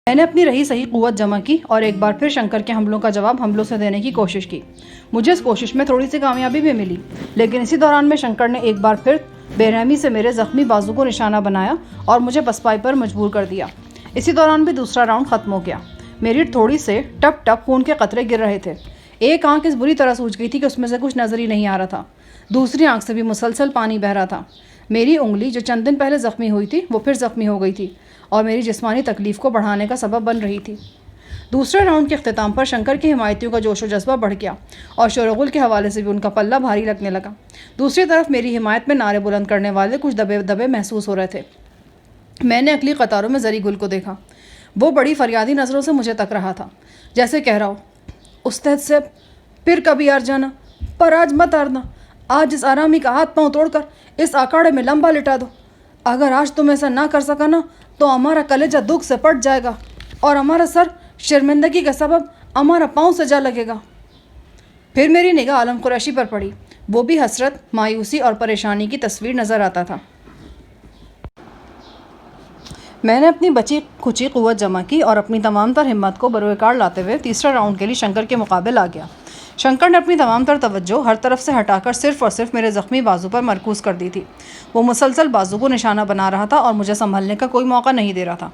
میں نے اپنی رہی صحیح قوت جمع کی اور ایک بار پھر شنکر کے حملوں کا جواب حملوں سے دینے کی کوشش کی۔ مجھے اس کوشش میں تھوڑی سی کامیابی بھی ملی، لیکن اسی دوران میں شنکر نے ایک بار پھر بے رحمی سے میرے زخمی بازو کو نشانہ بنایا اور مجھے پسپائی پر مجبور کر دیا۔ اسی دوران بھی دوسرا راؤنڈ ختم ہو گیا۔ میری تھوڑی سے ٹپ ٹپ خون کے قطرے گر رہے تھے۔ ایک آنکھ اس بری طرح سوج گئی تھی کہ اس میں سے کچھ نظر ہی نہیں آ رہا تھا۔ دوسری آنکھ سے بھی مسلسل پانی بہہ رہا تھا۔ میری انگلی جو چند دن پہلے زخمی ہوئی تھی وہ پھر زخمی ہو گئی تھی اور میری جسمانی تکلیف کو بڑھانے کا سبب بن رہی تھی۔ دوسرے راؤنڈ کے اختتام پر شنکر کے حمایتیوں کا جوش و جذبہ بڑھ گیا اور شور و غل کے حوالے سے بھی ان کا پلہ بھاری لگنے لگا۔ دوسری طرف میری حمایت میں نعرے بلند کرنے والے کچھ دبے دبے محسوس ہو رہے تھے۔ میں نے اگلی قطاروں میں زری گل کو دیکھا۔ وہ بڑی فریادی نظروں سے مجھے تک رہا تھا، جیسے کہہ رہا ہو، استاد صاحب پھر کبھی آر جانا، پر آج مت آرنا۔ آج اس آرامی کا ہاتھ پاؤں توڑ کر اس اکاڑے میں لمبا لٹا دو۔ اگر آج تم ایسا نہ کر سکا نا تو ہمارا کلیجہ دکھ سے پٹ جائے گا اور ہمارا سر شرمندگی کا سبب ہمارا پاؤں سے جا لگے گا۔ پھر میری نگاہ عالم قریشی پر پڑی۔ وہ بھی حسرت، مایوسی اور پریشانی کی تصویر نظر آتا تھا۔ میں نے اپنی بچی کھچی قوت جمع کی اور اپنی تمام تر ہمت کو بروئے کار لاتے ہوئے تیسرے راؤنڈ کے لیے شنکر کے مقابل آ گیا۔ شنکر نے اپنی تمام تر توجہ ہر طرف سے ہٹا کر صرف اور صرف میرے زخمی بازو پر مرکوز کر دی تھی۔ وہ مسلسل بازو کو نشانہ بنا رہا تھا اور مجھے سنبھلنے کا کوئی موقع نہیں دے رہا تھا۔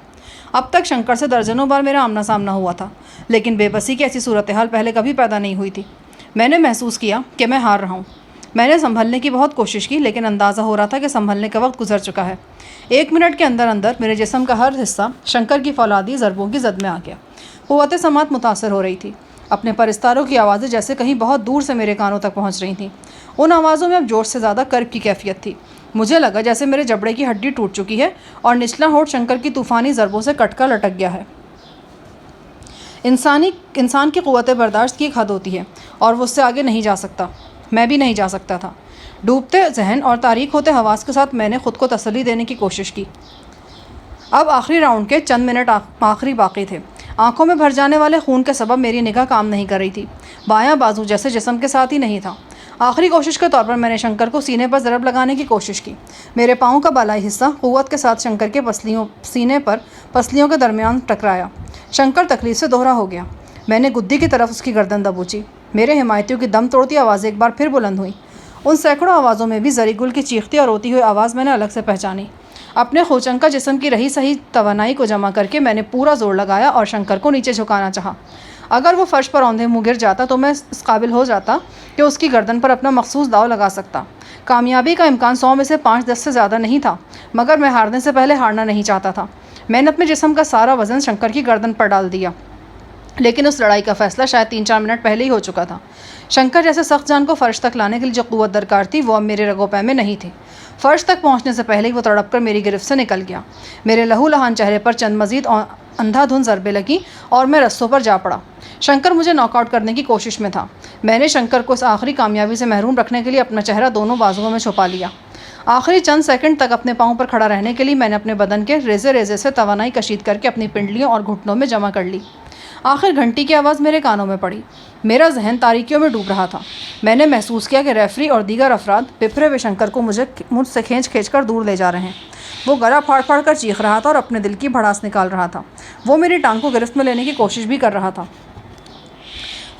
اب تک شنکر سے درجنوں بار میرا آمنا سامنا ہوا تھا، لیکن بے بسی کی ایسی صورتحال پہلے کبھی پیدا نہیں ہوئی تھی۔ میں نے محسوس کیا کہ میں ہار رہا ہوں۔ میں نے سنبھلنے کی بہت کوشش کی، لیکن اندازہ ہو رہا تھا کہ سنبھلنے کا وقت گزر چکا ہے۔ 1 منٹ کے اندر اندر میرے جسم کا ہر حصہ شنکر کی فولادی ضربوں کی زد میں آ گیا۔ قوت سماعت متاثر ہو رہی تھی۔ اپنے پرستاروں کی آوازیں جیسے کہیں بہت دور سے میرے کانوں تک پہنچ رہی تھیں۔ ان آوازوں میں اب جوش سے زیادہ کرب کی کیفیت تھی۔ مجھے لگا جیسے میرے جبڑے کی ہڈی ٹوٹ چکی ہے اور نچلا ہونٹ شنکر کی طوفانی ضربوں سے کٹ کر لٹک گیا ہے۔ انسان کی قوت برداشت کی ایک حد ہوتی ہے اور وہ اس سے آگے نہیں جا سکتا۔ میں بھی نہیں جا سکتا تھا۔ ڈوبتے ذہن اور تاریک ہوتے حواس کے ساتھ میں نے خود کو تسلی دینے کی کوشش کی۔ اب آخری راؤنڈ کے چند منٹ آخری باقی تھے۔ آنکھوں میں بھر جانے والے خون کے سبب میری نگاہ کام نہیں کر رہی تھی۔ بایاں بازو جیسے جسم کے ساتھ ہی نہیں تھا۔ آخری کوشش کے طور پر میں نے شنکر کو سینے پر ضرب لگانے کی کوشش کی۔ میرے پاؤں کا بالائی حصہ قوت کے ساتھ شنکر کے سینے پر پسلیوں کے درمیان ٹکرایا۔ شنکر تکلیف سے دوہرا ہو گیا۔ میں نے گدی کی طرف اس کی گردن دبوچی۔ میرے حمایتیوں کی دم توڑتی آوازیں ایک بار پھر بلند ہوئیں۔ ان سینکڑوں آوازوں میں بھی زری گل کی چیختی اور روتی ہوئی آواز میں نے الگ سے پہچانی۔ اپنے خوچنکا جسم کی رہی صحیح توانائی کو جمع کر کے میں نے پورا زور لگایا اور شنکر کو نیچے جھکانا چاہا۔ اگر وہ فرش پر اوندھے منہ گر جاتا تو میں اس قابل ہو جاتا کہ اس کی گردن پر اپنا مخصوص داؤ لگا سکتا۔ کامیابی کا امکان 100 میں سے 5-10 سے زیادہ نہیں تھا، مگر میں ہارنے سے پہلے ہارنا نہیں چاہتا تھا۔ میں نے اپنے جسم کا سارا وزن شنکر کی گردن پر ڈال دیا، لیکن اس لڑائی کا فیصلہ شاید 3-4 منٹ پہلے ہی ہو چکا تھا۔ شنکر جیسے سخت جان کو فرش تک لانے کے لیے جو قوت درکار تھی وہ اب میرے رگو پے میں نہیں تھی۔ فرش تک پہنچنے سے پہلے ہی وہ تڑپ کر میری گرفت سے نکل گیا۔ میرے لہو لہان چہرے پر چند مزید اندھا دھند ضربیں لگیں اور میں رسوں پر جا پڑا۔ شنکر مجھے ناک آؤٹ کرنے کی کوشش میں تھا۔ میں نے شنکر کو اس آخری کامیابی سے محروم رکھنے کے لیے اپنا چہرہ دونوں بازوؤں میں چھپا لیا۔ آخری چند سیکنڈ تک اپنے پاؤں پر کھڑا رہنے کے لیے میں نے اپنے بدن کے ریزے ریزے سے توانائی کشید کر کے اپنی پنڈلیوں اور گھٹنوں میں جمع کر لی۔ آخر گھنٹی کی آواز میرے کانوں میں پڑی۔ میرا ذہن تاریکیوں میں ڈوب رہا تھا۔ میں نے محسوس کیا کہ ریفری اور دیگر افراد بپھرے ہوئے شنکر کو مجھ سے کھینچ کر دور لے جا رہے ہیں۔ وہ گلا پھاڑ پھاڑ کر چیخ رہا تھا اور اپنے دل کی بھڑاس نکال رہا تھا۔ وہ میری ٹانگ کو گرفت میں لینے کی کوشش بھی کر رہا تھا۔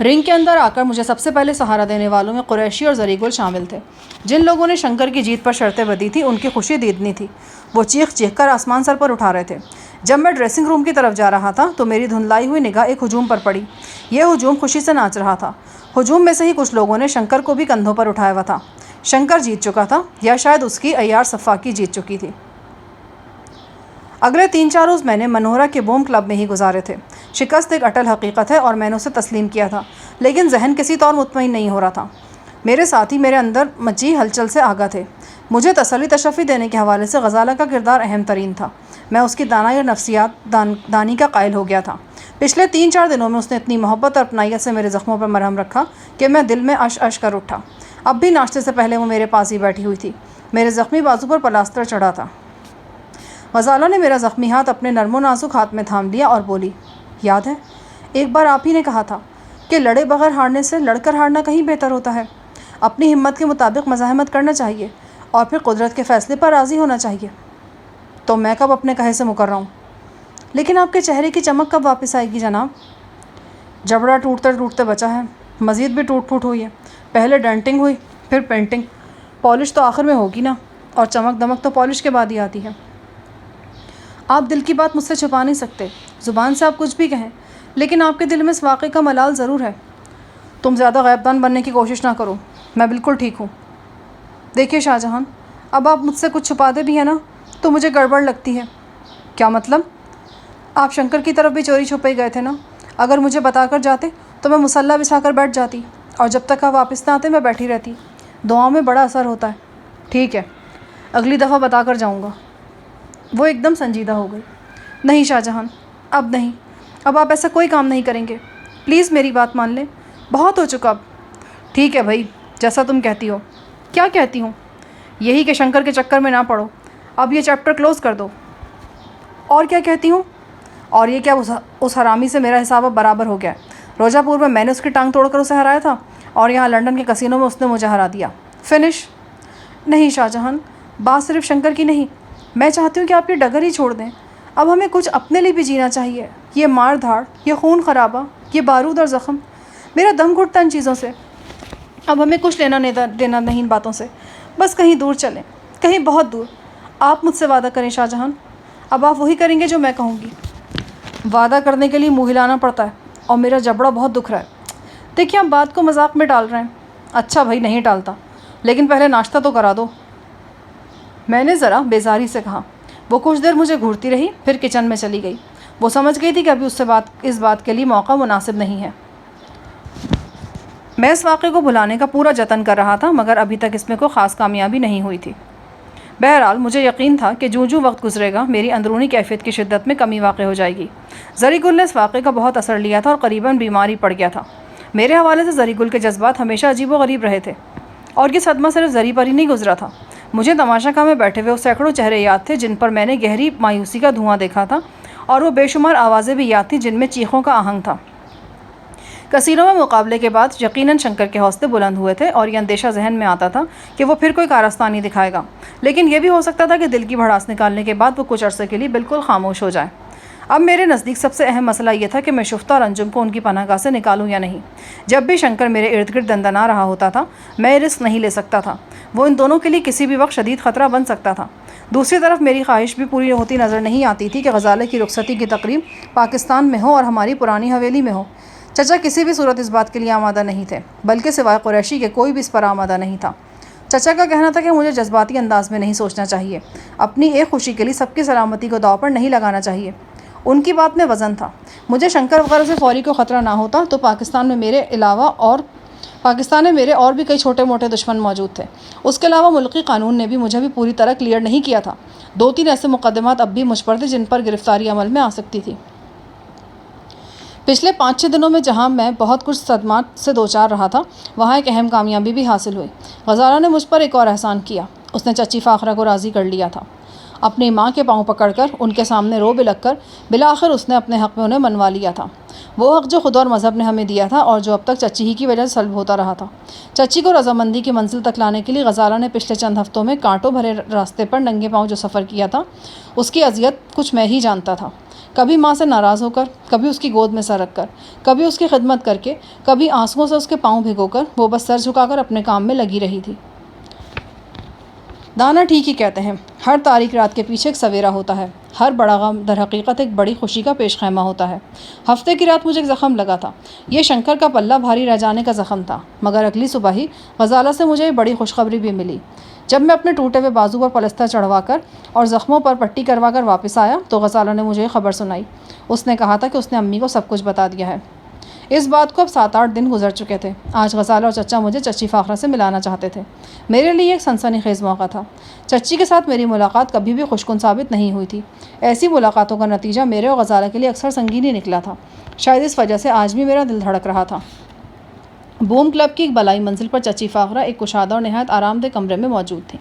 رنگ کے اندر آ کر مجھے سب سے پہلے سہارا دینے والوں میں قریشی اور زری گل شامل تھے۔ جن لوگوں نے شنکر کی جیت پر شرطیں بدی تھیں ان کی خوشی دیدنی تھی۔ وہ چیخ چیخ کر آسمان سر پر اٹھا رہے تھے۔ جب میں ڈریسنگ روم کی طرف جا رہا تھا تو میری دھندلائی ہوئی نگاہ ایک ہجوم پر پڑی۔ یہ ہجوم خوشی سے ناچ رہا تھا۔ ہجوم میں سے ہی کچھ لوگوں نے شنکر کو بھی کندھوں پر اٹھایا ہوا تھا۔ شنکر جیت چکا تھا، یا شاید اس کی عیار صفاقی جیت چکی تھی۔ اگلے 3-4 روز میں نے منورہ کے بوم کلب میں ہی گزارے تھے۔ شکست ایک اٹل حقیقت ہے اور میں نے اسے تسلیم کیا تھا، لیکن ذہن کسی طور مطمئن نہیں ہو رہا تھا۔ میرے ساتھی میرے اندر مچی ہلچل سے آگاہ تھے۔ مجھے تسلی تشفی دینے کے حوالے سے غزالہ کا کردار اہم ترین تھا۔ میں اس کی دانائی اور نفسیات دانی کا قائل ہو گیا تھا۔ پچھلے 3-4 دنوں میں اس نے اتنی محبت اور اپنائیت سے میرے زخموں پر مرہم رکھا کہ میں دل میں اش کر اٹھا۔ اب بھی ناشتے سے پہلے وہ میرے پاس ہی بیٹھی ہوئی تھی۔ میرے زخمی بازو پر پلاسٹر چڑھا تھا۔ غزالہ نے میرا زخمی ہاتھ اپنے نرم و نازک ہاتھ میں تھام لیا اور بولی، یاد ہے ایک بار آپ ہی نے کہا تھا کہ لڑے بغیر ہارنے سے لڑ کر ہارنا کہیں بہتر ہوتا ہے۔ اپنی ہمت کے مطابق مزاحمت کرنا چاہیے اور پھر قدرت کے فیصلے پر راضی ہونا چاہیے۔ تو میں کب اپنے کہے سے مکر رہا ہوں؟ لیکن آپ کے چہرے کی چمک کب واپس آئے گی جناب؟ جبڑا ٹوٹتے ٹوٹتے بچا ہے، مزید بھی ٹوٹ پھوٹ ہوئی ہے۔ پہلے ڈنٹنگ ہوئی، پھر پینٹنگ، پالش تو آخر میں ہوگی نا، اور چمک دمک تو پالش کے بعد ہی آتی ہے۔ آپ دل کی بات مجھ سے چھپا نہیں سکتے، زبان سے آپ کچھ بھی کہیں، لیکن آپ کے دل میں اس واقعے کا ملال ضرور ہے۔ تم زیادہ غیبدان بننے کی کوشش نہ کرو، میں بالکل ٹھیک ہوں۔ دیکھیے شاہ جہاں، اب آپ مجھ سے کچھ چھپاتے بھی ہیں نا تو مجھے گڑبڑ لگتی ہے۔ کیا مطلب؟ آپ شنکر کی طرف بھی چوری چھپے گئے تھے نا؟ اگر مجھے بتا کر جاتے تو میں مسلح بچھا کر بیٹھ جاتی، اور جب تک آپ واپس نہ آتے میں بیٹھی رہتی۔ دعاؤں میں بڑا اثر ہوتا ہے۔ ٹھیک ہے، اگلی دفعہ بتا کر جاؤں گا۔ وہ ایک دم سنجیدہ ہو گئی۔ نہیں شاہ جہاں، اب نہیں، اب آپ ایسا کوئی کام نہیں کریں گے، پلیز میری بات مان لیں، بہت ہو چکا اب۔ ٹھیک ہے بھائی، جیسا تم کہتی ہو۔ کیا کہتی ہوں؟ یہی کہ شنکر کے چکر میں نہ پڑو، اب یہ چیپٹر کلوز کر دو۔ اور کیا کہتی ہوں؟ اور یہ کیا اس حرامی سے میرا حساب اب برابر ہو گیا ہے۔ روجا پور میں نے اس کی ٹانگ توڑ کر اسے ہرایا تھا، اور یہاں لنڈن کے کسینوں میں اس نے مجھے ہرا دیا۔ فنش؟ نہیں شاہ جہاں، بات صرف شنکر کی نہیں، میں چاہتی ہوں کہ آپ یہ ڈگر ہی چھوڑ دیں۔ اب ہمیں کچھ اپنے لیے بھی جینا چاہیے۔ یہ مار دھاڑ، یہ خون خرابہ، یہ بارود اور زخم، میرا دم گھٹتا ان چیزوں سے۔ اب ہمیں کچھ لینا دینا نہیں ان باتوں سے، بس کہیں دور چلیں، کہیں بہت دور۔ آپ مجھ سے وعدہ کریں شاہ جہاں، اب آپ وہی کریں گے جو میں کہوں گی۔ وعدہ کرنے کے لیے منہ ہلانا پڑتا ہے، اور میرا جبڑا بہت دکھ رہا ہے۔ دیکھیے آپ بات کو مذاق میں ڈال رہے ہیں۔ اچھا بھائی، نہیں ٹالتا، لیکن پہلے ناشتہ تو کرا دو، میں نے ذرا بیزاری سے کہا۔ وہ کچھ دیر مجھے گھورتی رہی، پھر کچن میں چلی گئی۔ وہ سمجھ گئی تھی کہ ابھی اس بات کے لیے موقع مناسب نہیں ہے۔ میں اس واقعے کو بھلانے کا پورا جتن کر رہا تھا، مگر ابھی تک اس میں کوئی خاص کامیابی نہیں ہوئی تھی۔ بہرحال مجھے یقین تھا کہ جوں وقت گزرے گا میری اندرونی کیفیت کی شدت میں کمی واقع ہو جائے گی۔ زری گل نے اس واقعے کا بہت اثر لیا تھا اور قریباً بیماری پڑ گیا تھا۔ میرے حوالے سے زری گل کے جذبات ہمیشہ عجیب و غریب رہے تھے، اور یہ صدمہ صرف زری پر ہی نہیں گزرا تھا۔ مجھے تماشا خانے میں بیٹھے ہوئے وہ سینکڑوں چہرے یاد تھے جن پر میں نے گہری مایوسی کا دھواں دیکھا تھا، اور وہ بے شمار آوازیں بھی یاد تھیں جن میں چیخوں کا آہنگ تھا۔ کسینوں میں مقابلے کے بعد یقیناً شنکر کے حوصلے بلند ہوئے تھے، اور یہ اندیشہ ذہن میں آتا تھا کہ وہ پھر کوئی کارستانی دکھائے گا، لیکن یہ بھی ہو سکتا تھا کہ دل کی بھڑاس نکالنے کے بعد وہ کچھ عرصے کے لیے بالکل خاموش ہو جائے۔ اب میرے نزدیک سب سے اہم مسئلہ یہ تھا کہ میں شفتہ اور انجم کو ان کی پناہ گاہ سے نکالوں یا نہیں۔ جب بھی شنکر میرے ارد گرد دندنا رہا ہوتا تھا، میں رسک نہیں لے سکتا تھا، وہ ان دونوں کے لیے کسی بھی وقت شدید خطرہ بن سکتا تھا۔ دوسری طرف میری خواہش بھی پوری ہوتی نظر نہیں آتی تھی کہ غزالہ کی رخصتی کی تقریب پاکستان میں ہو اور ہماری پرانی حویلی میں ہو۔ چچا کسی بھی صورت اس بات کے لیے آمادہ نہیں تھے، بلکہ سوائے قریشی کے کوئی بھی اس پر آمادہ نہیں تھا۔ چچا کا کہنا تھا کہ مجھے جذباتی انداز میں نہیں سوچنا چاہیے، اپنی ایک خوشی کے لیے سب کی سلامتی کو داؤ پر نہیں لگانا چاہیے۔ ان کی بات میں وزن تھا۔ مجھے شنکر وغیرہ سے فوری کو خطرہ نہ ہوتا تو پاکستان میں میرے اور بھی کئی چھوٹے موٹے دشمن موجود تھے۔ اس کے علاوہ ملکی قانون نے بھی مجھے بھی پوری طرح کلیئر نہیں کیا تھا۔ 2-3 ایسے مقدمات اب بھی مجھ پر تھے جن پر گرفتاری عمل میں آ سکتی تھی۔ پچھلے 5-6 دنوں میں جہاں میں بہت کچھ صدمات سے دوچار رہا تھا، وہاں ایک اہم کامیابی بھی حاصل ہوئی۔ غزالہ نے مجھ پر ایک اور احسان کیا۔ اس نے چچی فاخرہ کو راضی کر لیا تھا۔ اپنی ماں کے پاؤں پکڑ کر ان کے سامنے رو بلک کر بالآخر اس نے اپنے حق میں انہیں منوا لیا تھا، وہ حق جو خدا اور مذہب نے ہمیں دیا تھا اور جو اب تک چچی ہی کی وجہ سے سلب ہوتا رہا تھا۔ چچی کو رضامندی کی منزل تک لانے کے لیے غزالہ نے پچھلے چند ہفتوں میں کانٹوں بھرے راستے پر ننگے پاؤں جو سفر کیا تھا، اس کی اذیت کچھ میں ہی جانتا تھا۔ کبھی ماں سے ناراض ہو کر، کبھی اس کی گود میں سر رکھ کر، کبھی اس کی خدمت کر کے، کبھی آنسوؤں سے اس کے پاؤں بھگو کر، وہ بس سر جھکا کر اپنے کام میں لگی رہی تھی۔ دانا ٹھیک ہی کہتے ہیں، ہر تاریک رات کے پیچھے ایک سویرا ہوتا ہے، ہر بڑا غم در حقیقت ایک بڑی خوشی کا پیش خیمہ ہوتا ہے۔ ہفتے کی رات مجھے ایک زخم لگا تھا۔ یہ شنکر کا پلہ بھاری رہ جانے کا زخم تھا، مگر اگلی صبح ہی غزالہ سے مجھے بڑی خوشخبری بھی ملی۔ جب میں اپنے ٹوٹے ہوئے بازو پر پلستر چڑھوا کر اور زخموں پر پٹی کروا کر واپس آیا تو غزالہ نے مجھے خبر سنائی۔ اس نے کہا تھا کہ اس نے امی کو سب کچھ بتا دیا ہے۔ اس بات کو اب 7-8 دن گزر چکے تھے۔ آج غزالہ اور چچا مجھے چچی فاخرہ سے ملانا چاہتے تھے۔ میرے لیے ایک سنسنی خیز موقع تھا۔ چچی کے ساتھ میری ملاقات کبھی بھی خوشکن ثابت نہیں ہوئی تھی۔ ایسی ملاقاتوں کا نتیجہ میرے اور غزالہ کے لیے اکثر سنگین ہی نکلا تھا۔ شاید اس وجہ سے آج بھی میرا دل دھڑک رہا تھا۔ بوم کلب کی ایک بلائی منزل پر چچی فاخرہ ایک کشادہ اور نہایت آرام دہ کمرے میں موجود تھیں۔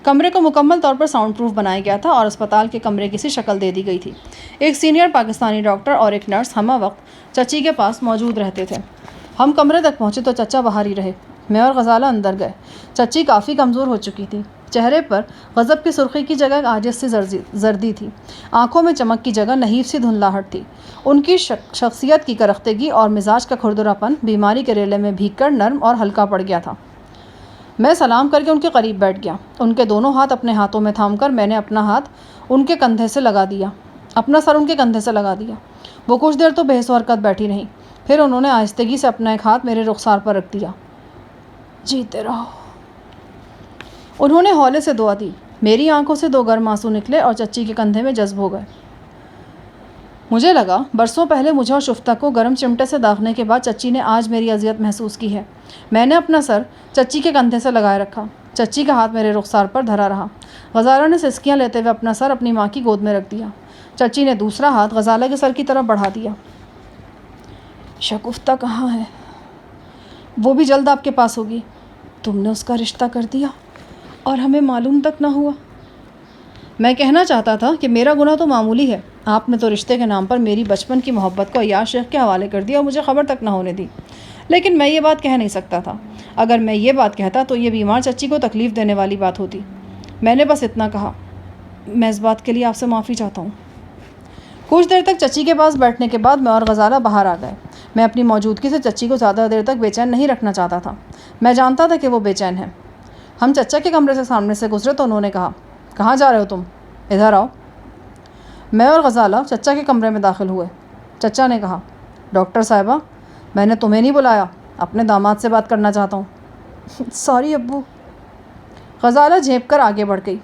کمرے کو مکمل طور پر ساؤنڈ پروف بنایا گیا تھا اور اسپتال کے کمرے کی سی شکل دے دی گئی تھی۔ ایک سینئر پاکستانی ڈاکٹر اور ایک نرس ہمہ وقت چچی کے پاس موجود رہتے تھے۔ ہم کمرے تک پہنچے تو چچا باہر ہی رہے۔ میں اور غزالہ اندر گئے۔ چچی کافی کمزور ہو چکی تھی۔ چہرے پر غضب کی سرخی کی جگہ عاجز سی زردی تھی، آنکھوں میں چمک کی جگہ نحیف سی دھندلاہٹ تھی۔ ان کی شخصیت کی کرختگی اور مزاج کا کھردراپن بیماری کے ریلے میں بھیگ کر نرم اور ہلکا پڑ گیا تھا۔ میں سلام کر کے ان کے قریب بیٹھ گیا۔ ان کے دونوں ہاتھ اپنے ہاتھوں میں تھام کر میں نے اپنا سر ان کے کندھے سے لگا دیا۔ وہ کچھ دیر تو بے حرکت بیٹھی رہیں، پھر انہوں نے آہستگی سے اپنا ایک ہاتھ میرے رخسار پر رکھ دیا۔ جیتے رہو، انہوں نے ہولے سے دعا دی۔ میری آنکھوں سے 2 گرم آنسو نکلے اور چچی کے کندھے میں جذب ہو گئے۔ مجھے لگا برسوں پہلے مجھے اور شفتہ کو گرم چمٹے سے داغنے کے بعد چچی نے آج میری اذیت محسوس کی ہے۔ میں نے اپنا سر چچی کے کندھے سے لگائے رکھا۔ چچی کا ہاتھ میرے رخسار پر دھرا رہا۔ غزالہ نے سسکیاں لیتے ہوئے اپنا سر اپنی ماں کی گود میں رکھ دیا۔ چچی نے دوسرا ہاتھ غزالہ کے سر کی طرف بڑھا دیا۔ شگفتہ کہاں ہے؟ وہ بھی جلد آپ کے پاس ہوگی۔ تم نے اس کا رشتہ کر دیا اور ہمیں معلوم تک نہ ہوا۔ میں کہنا چاہتا تھا کہ میرا گناہ تو معمولی ہے، آپ نے تو رشتے کے نام پر میری بچپن کی محبت کو عیاش شیخ کے حوالے کر دیا اور مجھے خبر تک نہ ہونے دی۔ لیکن میں یہ بات کہہ نہیں سکتا تھا۔ اگر میں یہ بات کہتا تو یہ بیمار چچی کو تکلیف دینے والی بات ہوتی۔ میں نے بس اتنا کہا، میں اس بات کے لیے آپ سے معافی چاہتا ہوں۔ کچھ دیر تک چچی کے پاس بیٹھنے کے بعد میں اور غزالہ باہر آ گئے۔ میں اپنی موجودگی سے چچی کو زیادہ دیر تک بے چین نہیں رکھنا چاہتا تھا۔ میں جانتا تھا کہ وہ بے چین ہے۔ ہم چچا کے کمرے سے سامنے سے گزرے تو انہوں نے کہا، کہاں جا رہے ہو تم؟ ادھر آؤ۔ میں اور غزالہ چچا کے کمرے میں داخل ہوئے۔ چچا نے کہا، ڈاکٹر صاحبہ، میں نے تمہیں نہیں بلایا، اپنے داماد سے بات کرنا چاہتا ہوں۔ سوری ابو۔ غزالہ جھینپ کر آگے بڑھ گئی۔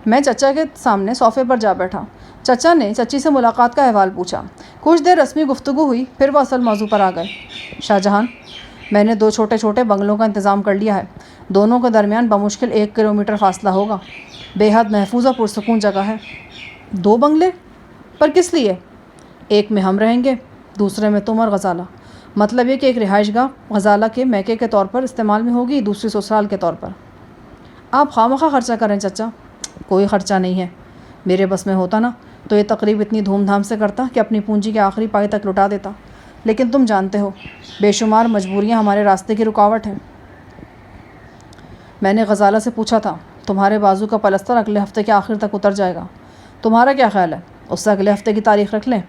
میں چچا کے سامنے صوفے پر جا بیٹھا۔ چچا نے چچی سے ملاقات کا احوال پوچھا۔ کچھ دیر رسمی گفتگو ہوئی، پھر وہ اصل موضوع پر آ گئے۔ شاہ جہان، میں نے 2 چھوٹے چھوٹے بنگلوں کا انتظام کر لیا ہے۔ دونوں کے درمیان بمشکل 1 کلومیٹر فاصلہ ہوگا۔ بے حد محفوظ اور پرسکون جگہ ہے۔ 2 بنگلے؟ پر کس لیے؟ ایک میں ہم رہیں گے، دوسرے میں تم اور غزالہ۔ مطلب یہ کہ ایک رہائش گاہ غزالہ کے میکے کے طور پر استعمال میں ہوگی، دوسری سسرال کے طور پر۔ آپ خواہ خرچہ کریں چچا۔ کوئی خرچہ نہیں ہے، میرے بس میں ہوتا نا تو یہ تقریب اتنی دھوم دھام سے کرتا کہ اپنی پونجی کے آخری پائی تک لٹا دیتا، لیکن تم جانتے ہو بے شمار مجبوریاں ہمارے راستے کی رکاوٹ ہیں۔ میں نے غزالہ سے پوچھا تھا، تمہارے بازو کا پلستر اگلے ہفتے کے آخر تک اتر جائے گا، تمہارا کیا خیال ہے؟ اس سے اگلے ہفتے کی تاریخ رکھ لیں؟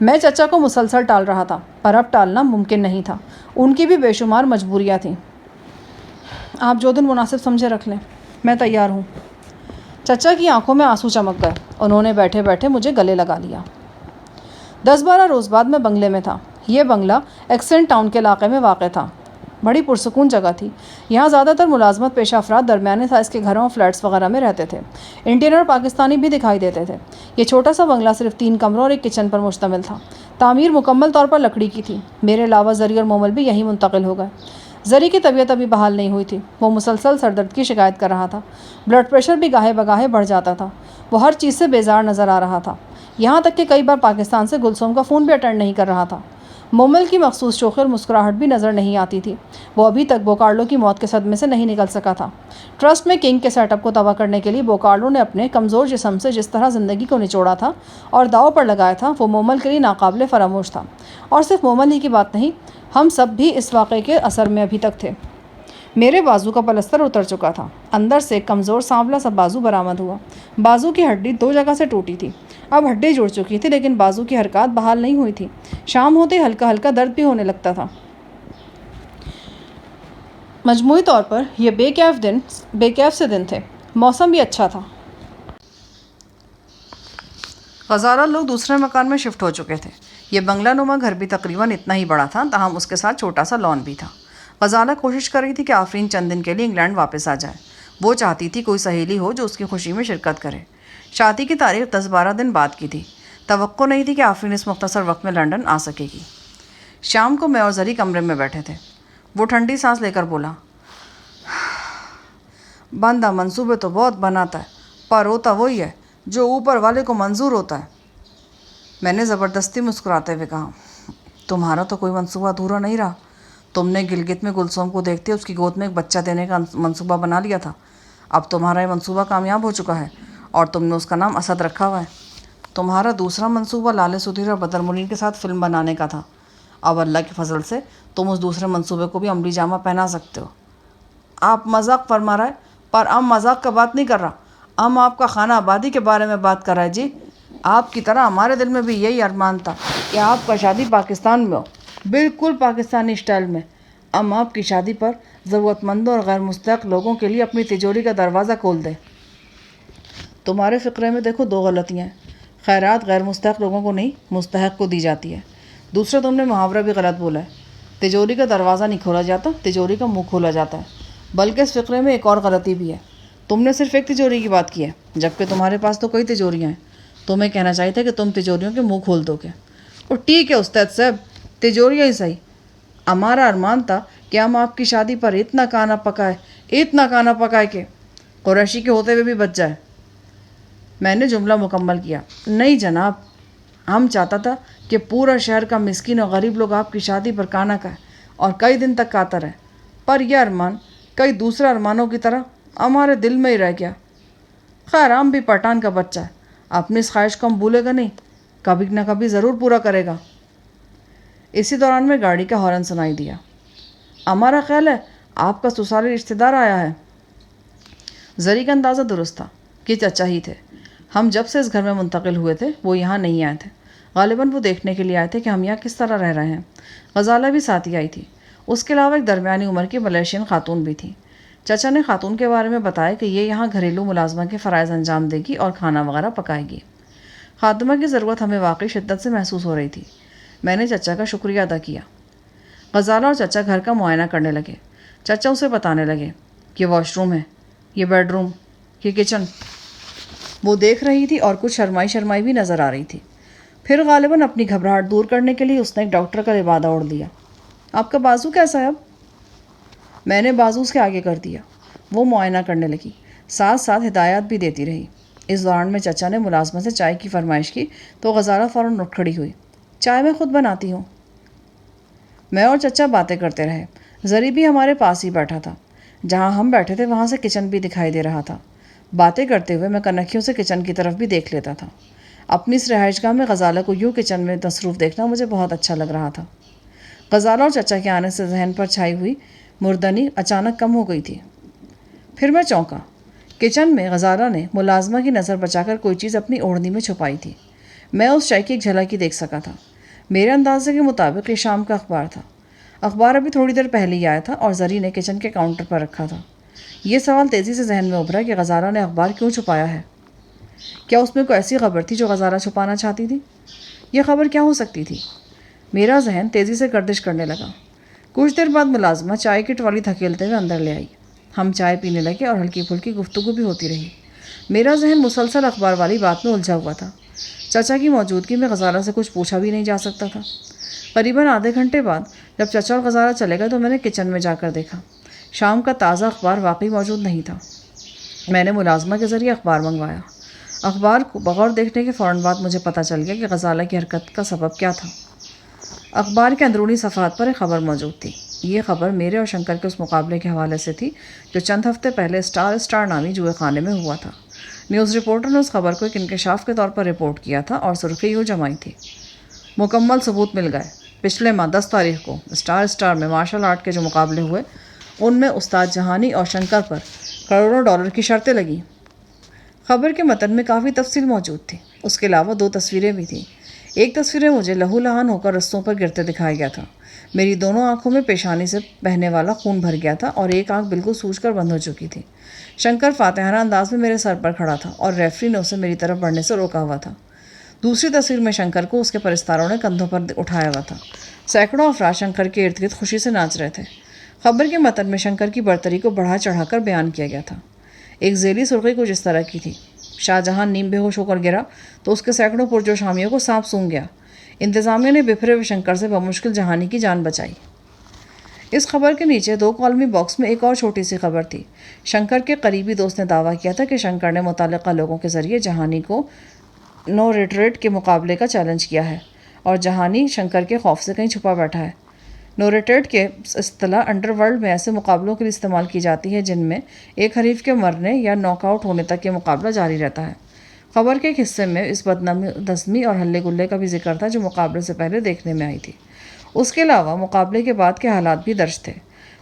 میں چچا کو مسلسل ٹال رہا تھا، پر اب ٹالنا ممکن نہیں تھا۔ ان کی بھی بے شمار مجبوریاں تھیں۔ آپ جو دن مناسب سمجھے رکھ لیں، میں تیار ہوں۔ چچا کی آنکھوں میں آنسو چمک گئے۔ انہوں نے بیٹھے بیٹھے مجھے گلے لگا لیا۔ 10-12 روز بعد میں بنگلے میں تھا۔ یہ بنگلہ ایکسینٹ ٹاؤن کے علاقے میں واقع تھا۔ بڑی پرسکون جگہ تھی۔ یہاں زیادہ تر ملازمت پیشہ افراد درمیانے سائز کے گھروں اور فلیٹس وغیرہ میں رہتے تھے۔ انٹیریئر پاکستانی بھی دکھائی دیتے تھے۔ یہ چھوٹا سا بنگلہ صرف 3 کمروں اور ایک کچن پر مشتمل تھا۔ تعمیر مکمل طور پر لکڑی کی تھی۔ میرے علاوہ زری اور مومل بھی یہیں منتقل ہو گئے۔ زری کی طبیعت ابھی بحال نہیں ہوئی تھی۔ وہ مسلسل سر درد کی شکایت کر رہا تھا۔ بلڈ پریشر بھی گاہے بگاہے بڑھ جاتا تھا۔ وہ ہر چیز سے بیزار نظر آ رہا تھا، یہاں تک کہ کئی بار پاکستان سے گلسوم کا فون بھی اٹینڈ نہیں کر رہا تھا۔ مومل کی مخصوص شوخی اور مسکراہٹ بھی نظر نہیں آتی تھی۔ وہ ابھی تک بوکارلو کی موت کے صدمے سے نہیں نکل سکا تھا۔ ٹرسٹ میں کنگ کے سیٹ اپ کو تباہ کرنے کے لیے بوکارلو نے اپنے کمزور جسم سے جس طرح زندگی کو نچوڑا تھا اور داؤ پر لگایا تھا، وہ مومل کے لیے ناقابل فراموش تھا۔ اور صرف مومل ہی کی بات نہیں، ہم سب بھی اس واقعے کے اثر میں ابھی تک تھے۔ میرے بازو کا پلستر اتر چکا تھا۔ اندر سے ایک کمزور سانولا سا بازو برآمد ہوا۔ بازو کی ہڈی 2 جگہ سے ٹوٹی تھی۔ اب ہڈی جڑ چکی تھی، لیکن بازو کی حرکات بحال نہیں ہوئی تھی۔ شام ہوتے ہی ہلکا ہلکا درد بھی ہونے لگتا تھا۔ مجموعی طور پر یہ بے کیف سے دن تھے۔ موسم بھی اچھا تھا۔ غزالہ لوگ دوسرے مکان میں شفٹ ہو چکے تھے۔ یہ بنگلہ نما گھر بھی تقریباً اتنا ہی بڑا تھا، تاہم اس کے ساتھ چھوٹا سا لان بھی تھا۔ غزالہ کوشش کر رہی تھی کہ آفرین چند دن کے لیے انگلینڈ واپس آ جائے۔ وہ چاہتی تھی کوئی سہیلی ہو جو اس کی خوشی میں شرکت کرے۔ شادی کی تاریخ 10-12 دن بعد کی تھی۔ توقع نہیں تھی کہ آفرین اس مختصر وقت میں لنڈن آ سکے گی۔ شام کو میں اور زری کمرے میں بیٹھے تھے۔ وہ ٹھنڈی سانس لے کر بولا، بندہ منصوبے تو بہت بناتا ہے، پر ہوتا وہی ہے جو اوپر والے کو منظور ہوتا ہے۔ میں نے زبردستی مسکراتے ہوئے کہا، تمہارا تو کوئی منصوبہ ادھورا نہیں رہا۔ تم نے گلگت میں گلسوم کو دیکھتے اس کی گود میں ایک بچہ دینے کا منصوبہ بنا لیا تھا۔ اب تمہارا یہ منصوبہ کامیاب ہو چکا ہے اور تم نے اس کا نام اسد رکھا ہوا ہے۔ تمہارا دوسرا منصوبہ لالے سدھیر اور بدر منیر کے ساتھ فلم بنانے کا تھا۔ اب اللہ کے فضل سے تم اس دوسرے منصوبے کو بھی عملی جامہ پہنا سکتے ہو۔ آپ مذاق فرما رہے، پر ام مذاق کا بات نہیں کر رہا، ام آپ کا خانہ آبادی کے بارے میں بات کر رہا ہے جی۔ آپ کی طرح ہمارے دل میں بھی یہی ارمان تھا کہ آپ کا شادی پاکستان میں ہو، بالکل پاکستانی اسٹائل میں۔ ام آپ کی شادی پر ضرورت مندوں اور غیر مستحق لوگوں کے لیے اپنی تجوری کا دروازہ کھول دے۔ تمہارے فقرے میں دیکھو 2 غلطیاں ہیں۔ خیرات غیر مستحق لوگوں کو نہیں، مستحق کو دی جاتی ہے۔ دوسرا، تم نے محاورہ بھی غلط بولا ہے۔ تجوری کا دروازہ نہیں کھولا جاتا، تجوری کا منہ کھولا جاتا ہے۔ بلکہ اس فقرے میں ایک اور غلطی بھی ہے۔ تم نے صرف ایک تجوری کی بات کی ہے، جبکہ تمہارے پاس تو کئی تجوریاں ہیں۔ تمہیں کہنا چاہیے تھا کہ تم تجوریوں کے منہ کھول دو گے۔ اور ٹھیک ہے استاد صاحب، تجوریاں ہی صحیح۔ ہمارا ارمان تھا کہ ہم آپ کی شادی پر اتنا کھانا پکائے کہ قریشی کے ہوتے ہوئے بھی بچ جائے۔ میں نے جملہ مکمل کیا۔ نہیں جناب، ہم چاہتا تھا کہ پورا شہر کا مسکین اور غریب لوگ آپ کی شادی پر کھانا کھائے اور کئی دن تک کھاتا رہے، پر یہ ارمان کئی دوسرے ارمانوں کی طرح ہمارے دل میں ہی رہ گیا۔ خیر، ہم بھی پٹھان کا بچہ ہے، اپنی اس خواہش کو ہم بھولے گا نہیں، کبھی نہ کبھی ضرور پورا کرے گا۔ اسی دوران میں گاڑی کا ہارن سنائی دیا۔ ہمارا خیال ہے آپ کا سسرالی رشتہ دار آیا ہے۔ زری کا اندازہ درست تھا کہ چچا ہی تھے۔ ہم جب سے اس گھر میں منتقل ہوئے تھے وہ یہاں نہیں آئے تھے۔ غالباً وہ دیکھنے کے لیے آئے تھے کہ ہم یہاں کس طرح رہ رہے ہیں۔ غزالہ بھی ساتھ ہی آئی تھی۔ اس کے علاوہ ایک درمیانی عمر کی ملیشین خاتون بھی تھی۔ چچا نے خاتون کے بارے میں بتایا کہ یہ یہاں گھریلو ملازمہ کے فرائض انجام دے گی اور کھانا وغیرہ پکائے گی۔ خاتمہ کی ضرورت ہمیں واقعی شدت سے محسوس ہو رہی تھی۔ میں نے چچا کا شکریہ ادا کیا۔ غزالہ اور چچا گھر کا معائنہ کرنے لگے۔ چچا اسے بتانے لگے، یہ واش روم ہے، یہ بیڈ روم، یہ کچن۔ وہ دیکھ رہی تھی اور کچھ شرمائی بھی نظر آ رہی تھی۔ پھر غالباً اپنی گھبراہٹ دور کرنے کے لیے اس نے ایک ڈاکٹر کا لبادہ اوڑھ دیا۔ آپ کا بازو کیسا ہے اب؟ میں نے بازو اس کے آگے کر دیا۔ وہ معائنہ کرنے لگی، ساتھ ساتھ ہدایات بھی دیتی رہی۔ اس دوران میں چچا نے ملازمہ سے چائے کی فرمائش کی تو غزالہ فوراً اٹھ کھڑی ہوئی۔ چائے میں خود بناتی ہوں۔ میں اور چچا باتیں کرتے رہے۔ زری بھی ہمارے پاس ہی بیٹھا تھا۔ جہاں ہم بیٹھے تھے وہاں سے کچن بھی دکھائی دے رہا تھا۔ باتیں کرتے ہوئے میں کنکھیوں سے کچن کی طرف بھی دیکھ لیتا تھا۔ اپنی اس رہائش گاہ میں غزالہ کو یوں کچن میں مصروف دیکھنا مجھے بہت اچھا لگ رہا تھا۔ غزالہ اور چچا کے آنے سے ذہن پر چھائی ہوئی مردنی اچانک کم ہو گئی تھی۔ پھر میں چونکا۔ کچن میں غزالہ نے ملازمہ کی نظر بچا کر کوئی چیز اپنی اوڑھنی میں چھپائی تھی۔ میں اس شے کی ایک جھلک ہی دیکھ سکا تھا۔ میرے اندازے کے مطابق یہ شام کا اخبار تھا۔ اخبار ابھی تھوڑی دیر پہلے ہی آیا تھا اور زری نے کچن کے کاؤنٹر پر رکھا تھا۔ یہ سوال تیزی سے ذہن میں ابھرا کہ غزالہ نے اخبار کیوں چھپایا ہے؟ کیا اس میں کوئی ایسی خبر تھی جو غزالہ چھپانا چاہتی تھی؟ یہ خبر کیا ہو سکتی تھی؟ میرا ذہن تیزی سے گردش کرنے لگا۔ کچھ دیر بعد ملازمہ چائے کی ٹوالی دھکیلتے ہوئے اندر لے آئی۔ ہم چائے پینے لگے اور ہلکی پھلکی گفتگو بھی ہوتی رہی۔ میرا ذہن مسلسل اخبار والی بات میں الجھا ہوا تھا۔ چچا کی موجودگی میں غزالہ سے کچھ پوچھا بھی نہیں جا سکتا تھا۔ قریباً آدھے گھنٹے بعد جب چچا اور غزالہ چلے گئے تو میں نے کچن میں جا کر دیکھا۔ شام کا تازہ اخبار واقعی موجود نہیں تھا۔ میں نے ملازمہ کے ذریعے اخبار منگوایا۔ اخبار کو بغور دیکھنے کے فوراً بعد مجھے پتہ چل گیا کہ غزالہ کی حرکت کا سبب کیا تھا۔ اخبار کے اندرونی صفحات پر ایک خبر موجود تھی۔ یہ خبر میرے اور شنکر کے اس مقابلے کے حوالے سے تھی جو چند ہفتے پہلے اسٹار نامی جوئے خانے میں ہوا تھا۔ نیوز رپورٹر نے اس خبر کو ایک انکشاف کے طور پر رپورٹ کیا تھا اور سرخی یوں جمائی تھی: مکمل ثبوت مل گئے۔ پچھلے ماہ 10 تاریخ کو اسٹار میں مارشل آرٹ کے جو مقابلے ہوئے ان میں استاد جہانی اور شنکر پر کروڑوں ڈالر کی شرطیں لگیں۔ خبر کے متن میں کافی تفصیل موجود تھی۔ اس کے علاوہ 2 تصویریں بھی تھیں۔ ایک تصویر مجھے لہو لہان ہو کر رستوں پر گرتے دکھایا گیا تھا۔ میری دونوں آنکھوں میں پیشانی سے بہنے والا خون بھر گیا تھا اور ایک آنکھ بالکل سوج کر بند ہو چکی تھی۔ شنکر فاتحانہ انداز میں میرے سر پر کھڑا تھا اور ریفری نے اسے میری طرف بڑھنے سے روکا ہوا تھا۔ دوسری تصویر میں شنکر کو اس کے پرستاروں نے کندھوں پر اٹھایا ہوا تھا۔ سینکڑوں افراد شنکر کے ارد گرد خوشی سے ناچ رہے تھے۔ خبر کے متن میں شنکر کی برتری کو بڑھا چڑھا کر بیان کیا گیا تھا۔ ایک ذیلی سرخی کچھ اس طرح کی تھی: شاہ جہاں نیم بے ہوش ہو کر گرا تو اس کے سینکڑوں پرجوش حامیوں کو سانپ سونگھ گیا۔ انتظامیہ نے بفرے ہوئے شنکر سے بمشکل جہانی کی جان بچائی۔ اس خبر کے نیچے 2 کالمی باکس میں ایک اور چھوٹی سی خبر تھی۔ شنکر کے قریبی دوست نے دعویٰ کیا تھا کہ شنکر نے متعلقہ لوگوں کے ذریعے جہانی کو نو ریٹریٹ کے مقابلے کا چیلنج کیا ہے اور جہانی شنکر کے خوف سے کہیں چھپا بیٹھا ہے۔ نو ریٹریٹ کے اصطلاح انڈر ورلڈ میں ایسے مقابلوں کے لیے استعمال کی جاتی ہے جن میں ایک حریف کے مرنے یا ناک آؤٹ ہونے تک یہ مقابلہ جاری رہتا ہے۔ خبر کے ایک حصے میں اس بدنظمی اور ہلے گلے کا بھی ذکر تھا جو مقابلے سے پہلے دیکھنے میں آئی تھی۔ اس کے علاوہ مقابلے کے بعد کے حالات بھی درج تھے۔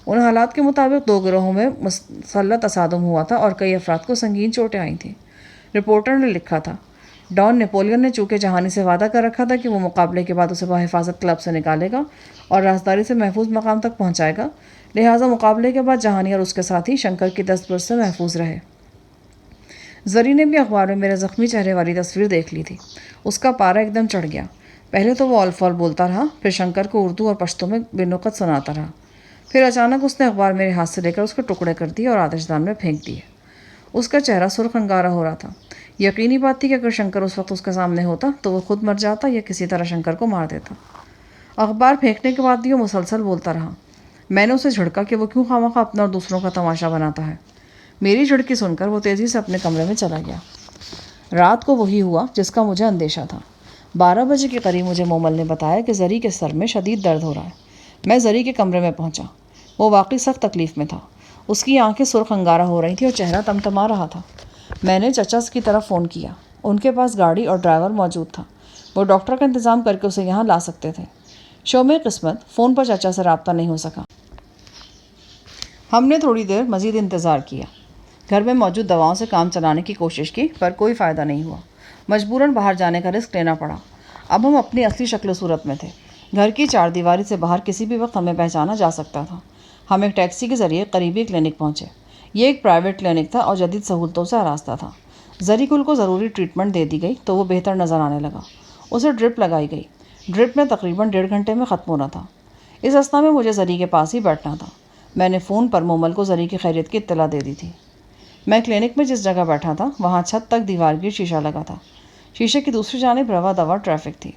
ان حالات کے مطابق 2 گروہوں میں مسلح تصادم ہوا تھا اور کئی افراد کو سنگین چوٹیں آئی تھیں۔ رپورٹر نے لکھا تھا، ڈان نیپولین نے چونکہ جہانی سے وعدہ کر رکھا تھا کہ وہ مقابلے کے بعد اسے بحفاظت کلب سے نکالے گا اور رازداری سے محفوظ مقام تک پہنچائے گا، لہٰذا مقابلے کے بعد جہانی اور اس کے ساتھی شنکر کی دستبرد سے محفوظ رہے۔ زری نے بھی اخبار میں میرے زخمی چہرے والی تصویر دیکھ لی تھی۔ اس کا پارا ایک دم چڑھ گیا۔ پہلے تو وہ اول فول بولتا رہا، پھر شنکر کو اردو اور پشتو میں بے نقط سناتا رہا۔ پھر اچانک اس نے اخبار میرے ہاتھ سے لے کر اس کے ٹکڑے کر دیے اور آتش دان میں پھینک دیے۔ اس کا چہرہ سرخ انگارہ ہو رہا تھا۔ یقینی بات تھی کہ اگر شنکر اس وقت اس کے سامنے ہوتا تو وہ خود مر جاتا یا کسی طرح شنکر کو مار دیتا۔ اخبار پھینکنے کے بعد بھی وہ مسلسل بولتا رہا۔ میں نے اسے جھڑکا کہ وہ کیوں خواہ اپنا اور دوسروں کا تماشا بناتا ہے۔ میری جھڑکی سن کر وہ تیزی سے اپنے کمرے میں چلا گیا۔ رات کو وہی ہوا جس کا مجھے اندیشہ تھا۔ 12 بجے کے قریب مجھے مومل نے بتایا کہ زری کے سر میں شدید درد ہو رہا ہے۔ میں زری کے کمرے میں پہنچا۔ وہ واقعی سخت تکلیف میں تھا۔ اس کی آنکھیں سرخ انگارہ ہو رہی تھیں اور چہرہ تمتما رہا تھا۔ میں نے چچا کی طرف فون کیا۔ ان کے پاس گاڑی اور ڈرائیور موجود تھا۔ وہ ڈاکٹر کا انتظام کر کے اسے یہاں لا سکتے تھے۔ شومِ قسمت، فون پر چچا سے رابطہ نہیں ہو سکا۔ ہم نے تھوڑی دیر مزید انتظار کیا۔ گھر میں موجود دواؤں سے کام چلانے کی کوشش کی پر کوئی فائدہ نہیں ہوا۔ مجبوراً باہر جانے کا رسک لینا پڑا۔ اب ہم اپنی اصلی شکل و صورت میں تھے۔ گھر کی 4 دیواری سے باہر کسی بھی وقت ہمیں پہچانا جا سکتا تھا۔ ہم ایک ٹیکسی کے ذریعے قریبی کلینک پہنچے۔ یہ ایک پرائیویٹ کلینک تھا اور جدید سہولتوں سے آراستہ تھا۔ زری کل کو ضروری ٹریٹمنٹ دے دی گئی تو وہ بہتر نظر آنے لگا۔ اسے ڈرپ لگائی گئی۔ ڈرپ میں تقریباً 1.5 گھنٹے میں ختم ہونا تھا۔ اس اثنا میں مجھے زری کے پاس ہی بیٹھنا تھا۔ میں نے فون پر مومل کو زری کی خیریت کی اطلاع دے دی تھی۔ میں کلینک میں جس جگہ بیٹھا تھا وہاں چھت تک دیوار گیر شیشہ لگا تھا۔ شیشے کی دوسری جانب رواں دوا ٹریفک تھی۔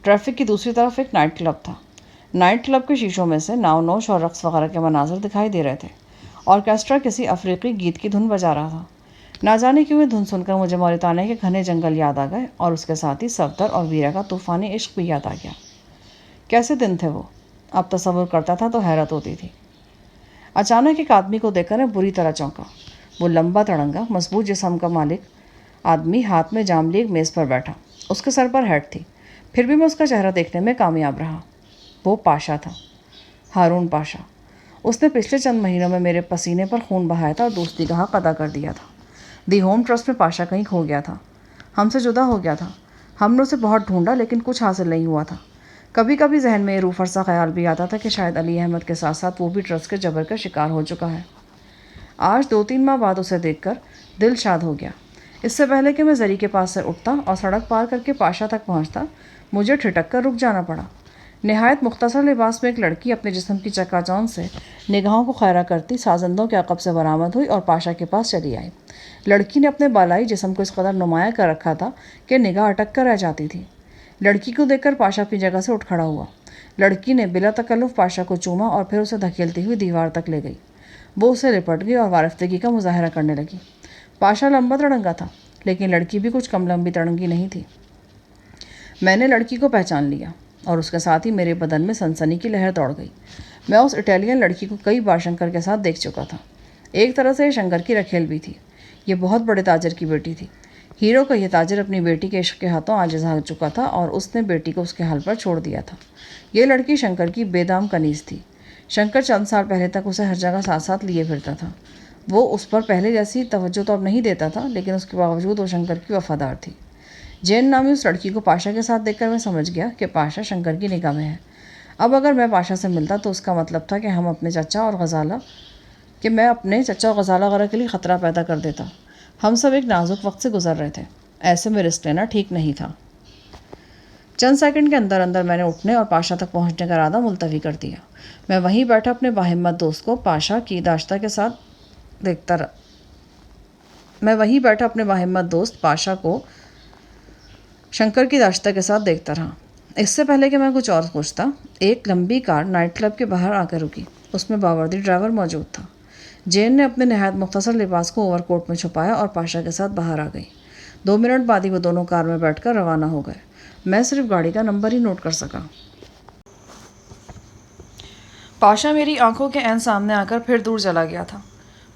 ٹریفک کی دوسری طرف ایک نائٹ کلب تھا۔ نائٹ کلب کے شیشوں میں سے ناؤ نوش اور رقص وغیرہ کے مناظر دکھائی دے رہے تھے۔ آرکیسٹرا کسی افریقی گیت کی دھن بجا رہا تھا۔ نہ جانے کیوں یہ دھن سن کر مجھے موریتانیہ کے گھنے جنگل یاد آ گئے اور اس کے ساتھ ہی صفدر اور ویرا کا طوفانی عشق بھی یاد آ گیا۔ کیسے دن تھے وہ! اب تصور کرتا تھا تو حیرت ہوتی تھی۔ اچانک ایک آدمی کو دیکھ کر میں بری طرح چونکا۔ وہ لمبا تڑنگا مضبوط جسم کا مالک آدمی ہاتھ میں جام لیے ایک میز پر بیٹھا۔ اس کے سر پر ہیٹ تھی۔ پھر بھی میں اس کا چہرہ دیکھنے میں کامیاب رہا۔ وہ پاشا تھا، ہارون پاشا۔ اس نے پچھلے چند مہینوں میں میرے پسینے پر خون بہایا تھا اور دوستی کا حق ادا کر دیا تھا۔ دی ہوم ٹرسٹ میں پاشا کہیں کھو گیا تھا، ہم سے جدا ہو گیا تھا۔ ہم نے اسے بہت ڈھونڈا لیکن کچھ حاصل نہیں ہوا تھا۔ کبھی کبھی ذہن میں یہ روح فرسا خیال بھی آتا تھا کہ شاید علی احمد کے ساتھ ساتھ وہ بھی ٹرسٹ کے جبر کا شکار ہو چکا ہے۔ آج 2-3 ماہ بعد اسے دیکھ کر دل شاد ہو گیا۔ اس سے پہلے کہ میں زری کے پاس سے اٹھتا اور سڑک پار کر کے پاشا تک پہنچتا، مجھے ٹھٹک کر رک جانا پڑا۔ نہایت مختصر لباس میں ایک لڑکی اپنے جسم کی چکا چوند سے نگاہوں کو خیرہ کرتی سازندوں کے عقب سے برآمد ہوئی اور پاشا کے پاس چلی آئی۔ لڑکی نے اپنے بالائی جسم کو اس قدر نمایاں کر رکھا تھا کہ نگاہ اٹک کر رہ جاتی تھی۔ لڑکی کو دیکھ کر پاشا اپنی جگہ سے اٹھ کھڑا ہوا۔ لڑکی نے بلا تکلف پاشا کو چوما اور پھر اسے دھکیلتی ہوئی دیوار تک لے گئی۔ وہ اسے لپٹ گئی اور وارفتگی کا مظاہرہ کرنے لگی۔ پاشا لمبا تڑنگا تھا لیکن لڑکی بھی کچھ کم لمبی تڑنگی نہیں تھی۔ میں نے لڑکی کو پہچان لیا اور اس کے ساتھ ہی میرے بدن میں سنسنی کی لہر دوڑ گئی۔ میں اس اٹیلین لڑکی کو کئی بار شنکر کے ساتھ دیکھ چکا تھا۔ ایک طرح سے یہ شنکر کی رکھیل بھی تھی۔ یہ بہت بڑے تاجر کی بیٹی تھی۔ ہیرو کا یہ تاجر اپنی بیٹی کے عشق کے ہاتھوں عاجز ہو چکا تھا اور اس نے بیٹی کو اس کے حال پر چھوڑ دیا تھا۔ یہ لڑکی شنکر کی بے دام کنیز تھی۔ شنکر چند سال پہلے تک اسے ہر جگہ ساتھ ساتھ لیے پھرتا تھا۔ وہ اس پر پہلے جیسی توجہ تو اب نہیں دیتا تھا لیکن اس کے باوجود وہ شنکر کی وفادار تھی۔ جین نامی اس لڑکی کو پاشا کے ساتھ دیکھ کر میں سمجھ گیا کہ پاشا شنکر کی نگاہ میں ہے۔ اب اگر میں پاشا سے ملتا تو اس کا مطلب تھا کہ میں اپنے چچا اور غزالہ غرہ کے لیے خطرہ پیدا کر دیتا۔ ہم سب ایک نازک وقت سے گزر رہے تھے۔ ایسے میں رسک لینا ٹھیک نہیں تھا۔ چند سیکنڈ کے اندر اندر میں نے اٹھنے اور پاشا تک پہنچنے کا ارادہ ملتوی کر دیا۔ میں وہیں بیٹھا اپنے باہمت دوست کو پاشا کی داشتہ کے ساتھ شنکر کی داشتہ کے ساتھ دیکھتا رہا۔ اس سے پہلے کہ میں کچھ اور پوچھتا، ایک لمبی کار نائٹ کلب کے باہر آ کر رکی۔ اس میں باوردی ڈرائیور موجود تھا۔ جین نے اپنے نہایت مختصر لباس کو اوور کوٹ میں چھپایا اور پاشا کے ساتھ باہر آ گئی۔ 2 منٹ بعد ہی وہ دونوں کار میں بیٹھ کر روانہ ہو گئے۔ میں صرف گاڑی کا نمبر ہی نوٹ کر سکا۔ پاشا میری آنکھوں کے عین سامنے آ کر پھر دور چلا گیا تھا۔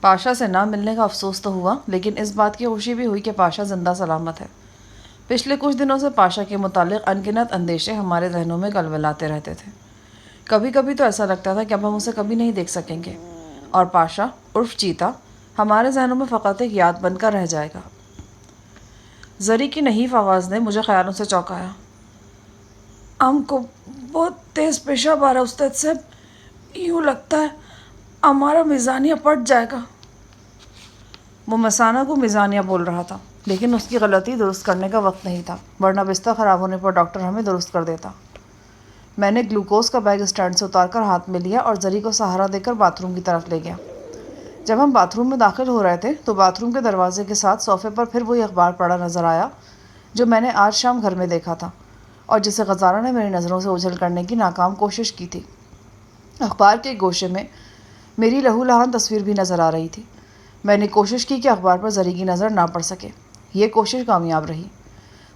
پاشا سے نہ ملنے کا افسوس تو ہوا لیکن اس بات کی خوشی بھی ہوئی کہ پاشا زندہ سلامت ہے۔ پچھلے کچھ دنوں سے پاشا کے متعلق ان گنت اندیشے ہمارے ذہنوں میں گلگلاتے رہتے تھے۔ کبھی کبھی تو ایسا لگتا تھا کہ اب ہم اسے کبھی نہیں دیکھ سکیں گے اور پاشا عرف چیتا ہمارے ذہنوں میں فقط ایک یاد بن کر رہ جائے گا۔ زری کی نحیف آواز نے مجھے خیالوں سے چونکایا۔ ہم کو بہت تیز پیشاب آ رہا ہے استاد صاحب، یوں لگتا ہے ہمارا میزانیہ پٹ جائے گا۔ وہ مسانہ کو میزانیہ بول رہا تھا، لیکن اس کی غلطی درست کرنے کا وقت نہیں تھا، ورنہ بستر خراب ہونے پر ڈاکٹر ہمیں درست کر دیتا۔ میں نے گلوکوز کا بیگ اسٹینڈ سے اتار کر ہاتھ میں لیا اور زری کو سہارا دے کر باتھ روم کی طرف لے گیا۔ جب ہم باتھ روم میں داخل ہو رہے تھے تو باتھ روم کے دروازے کے ساتھ صوفے پر پھر وہی اخبار پڑا نظر آیا جو میں نے آج شام گھر میں دیکھا تھا اور جسے غزالہ نے میری نظروں سے اوجھل کرنے کی ناکام کوشش کی تھی۔ اخبار کے گوشے میں میری لہو لہان تصویر بھی نظر آ رہی تھی۔ میں نے کوشش کی کہ اخبار پر زری کی نظر نہ پڑ سکے۔ یہ کوشش کامیاب رہی۔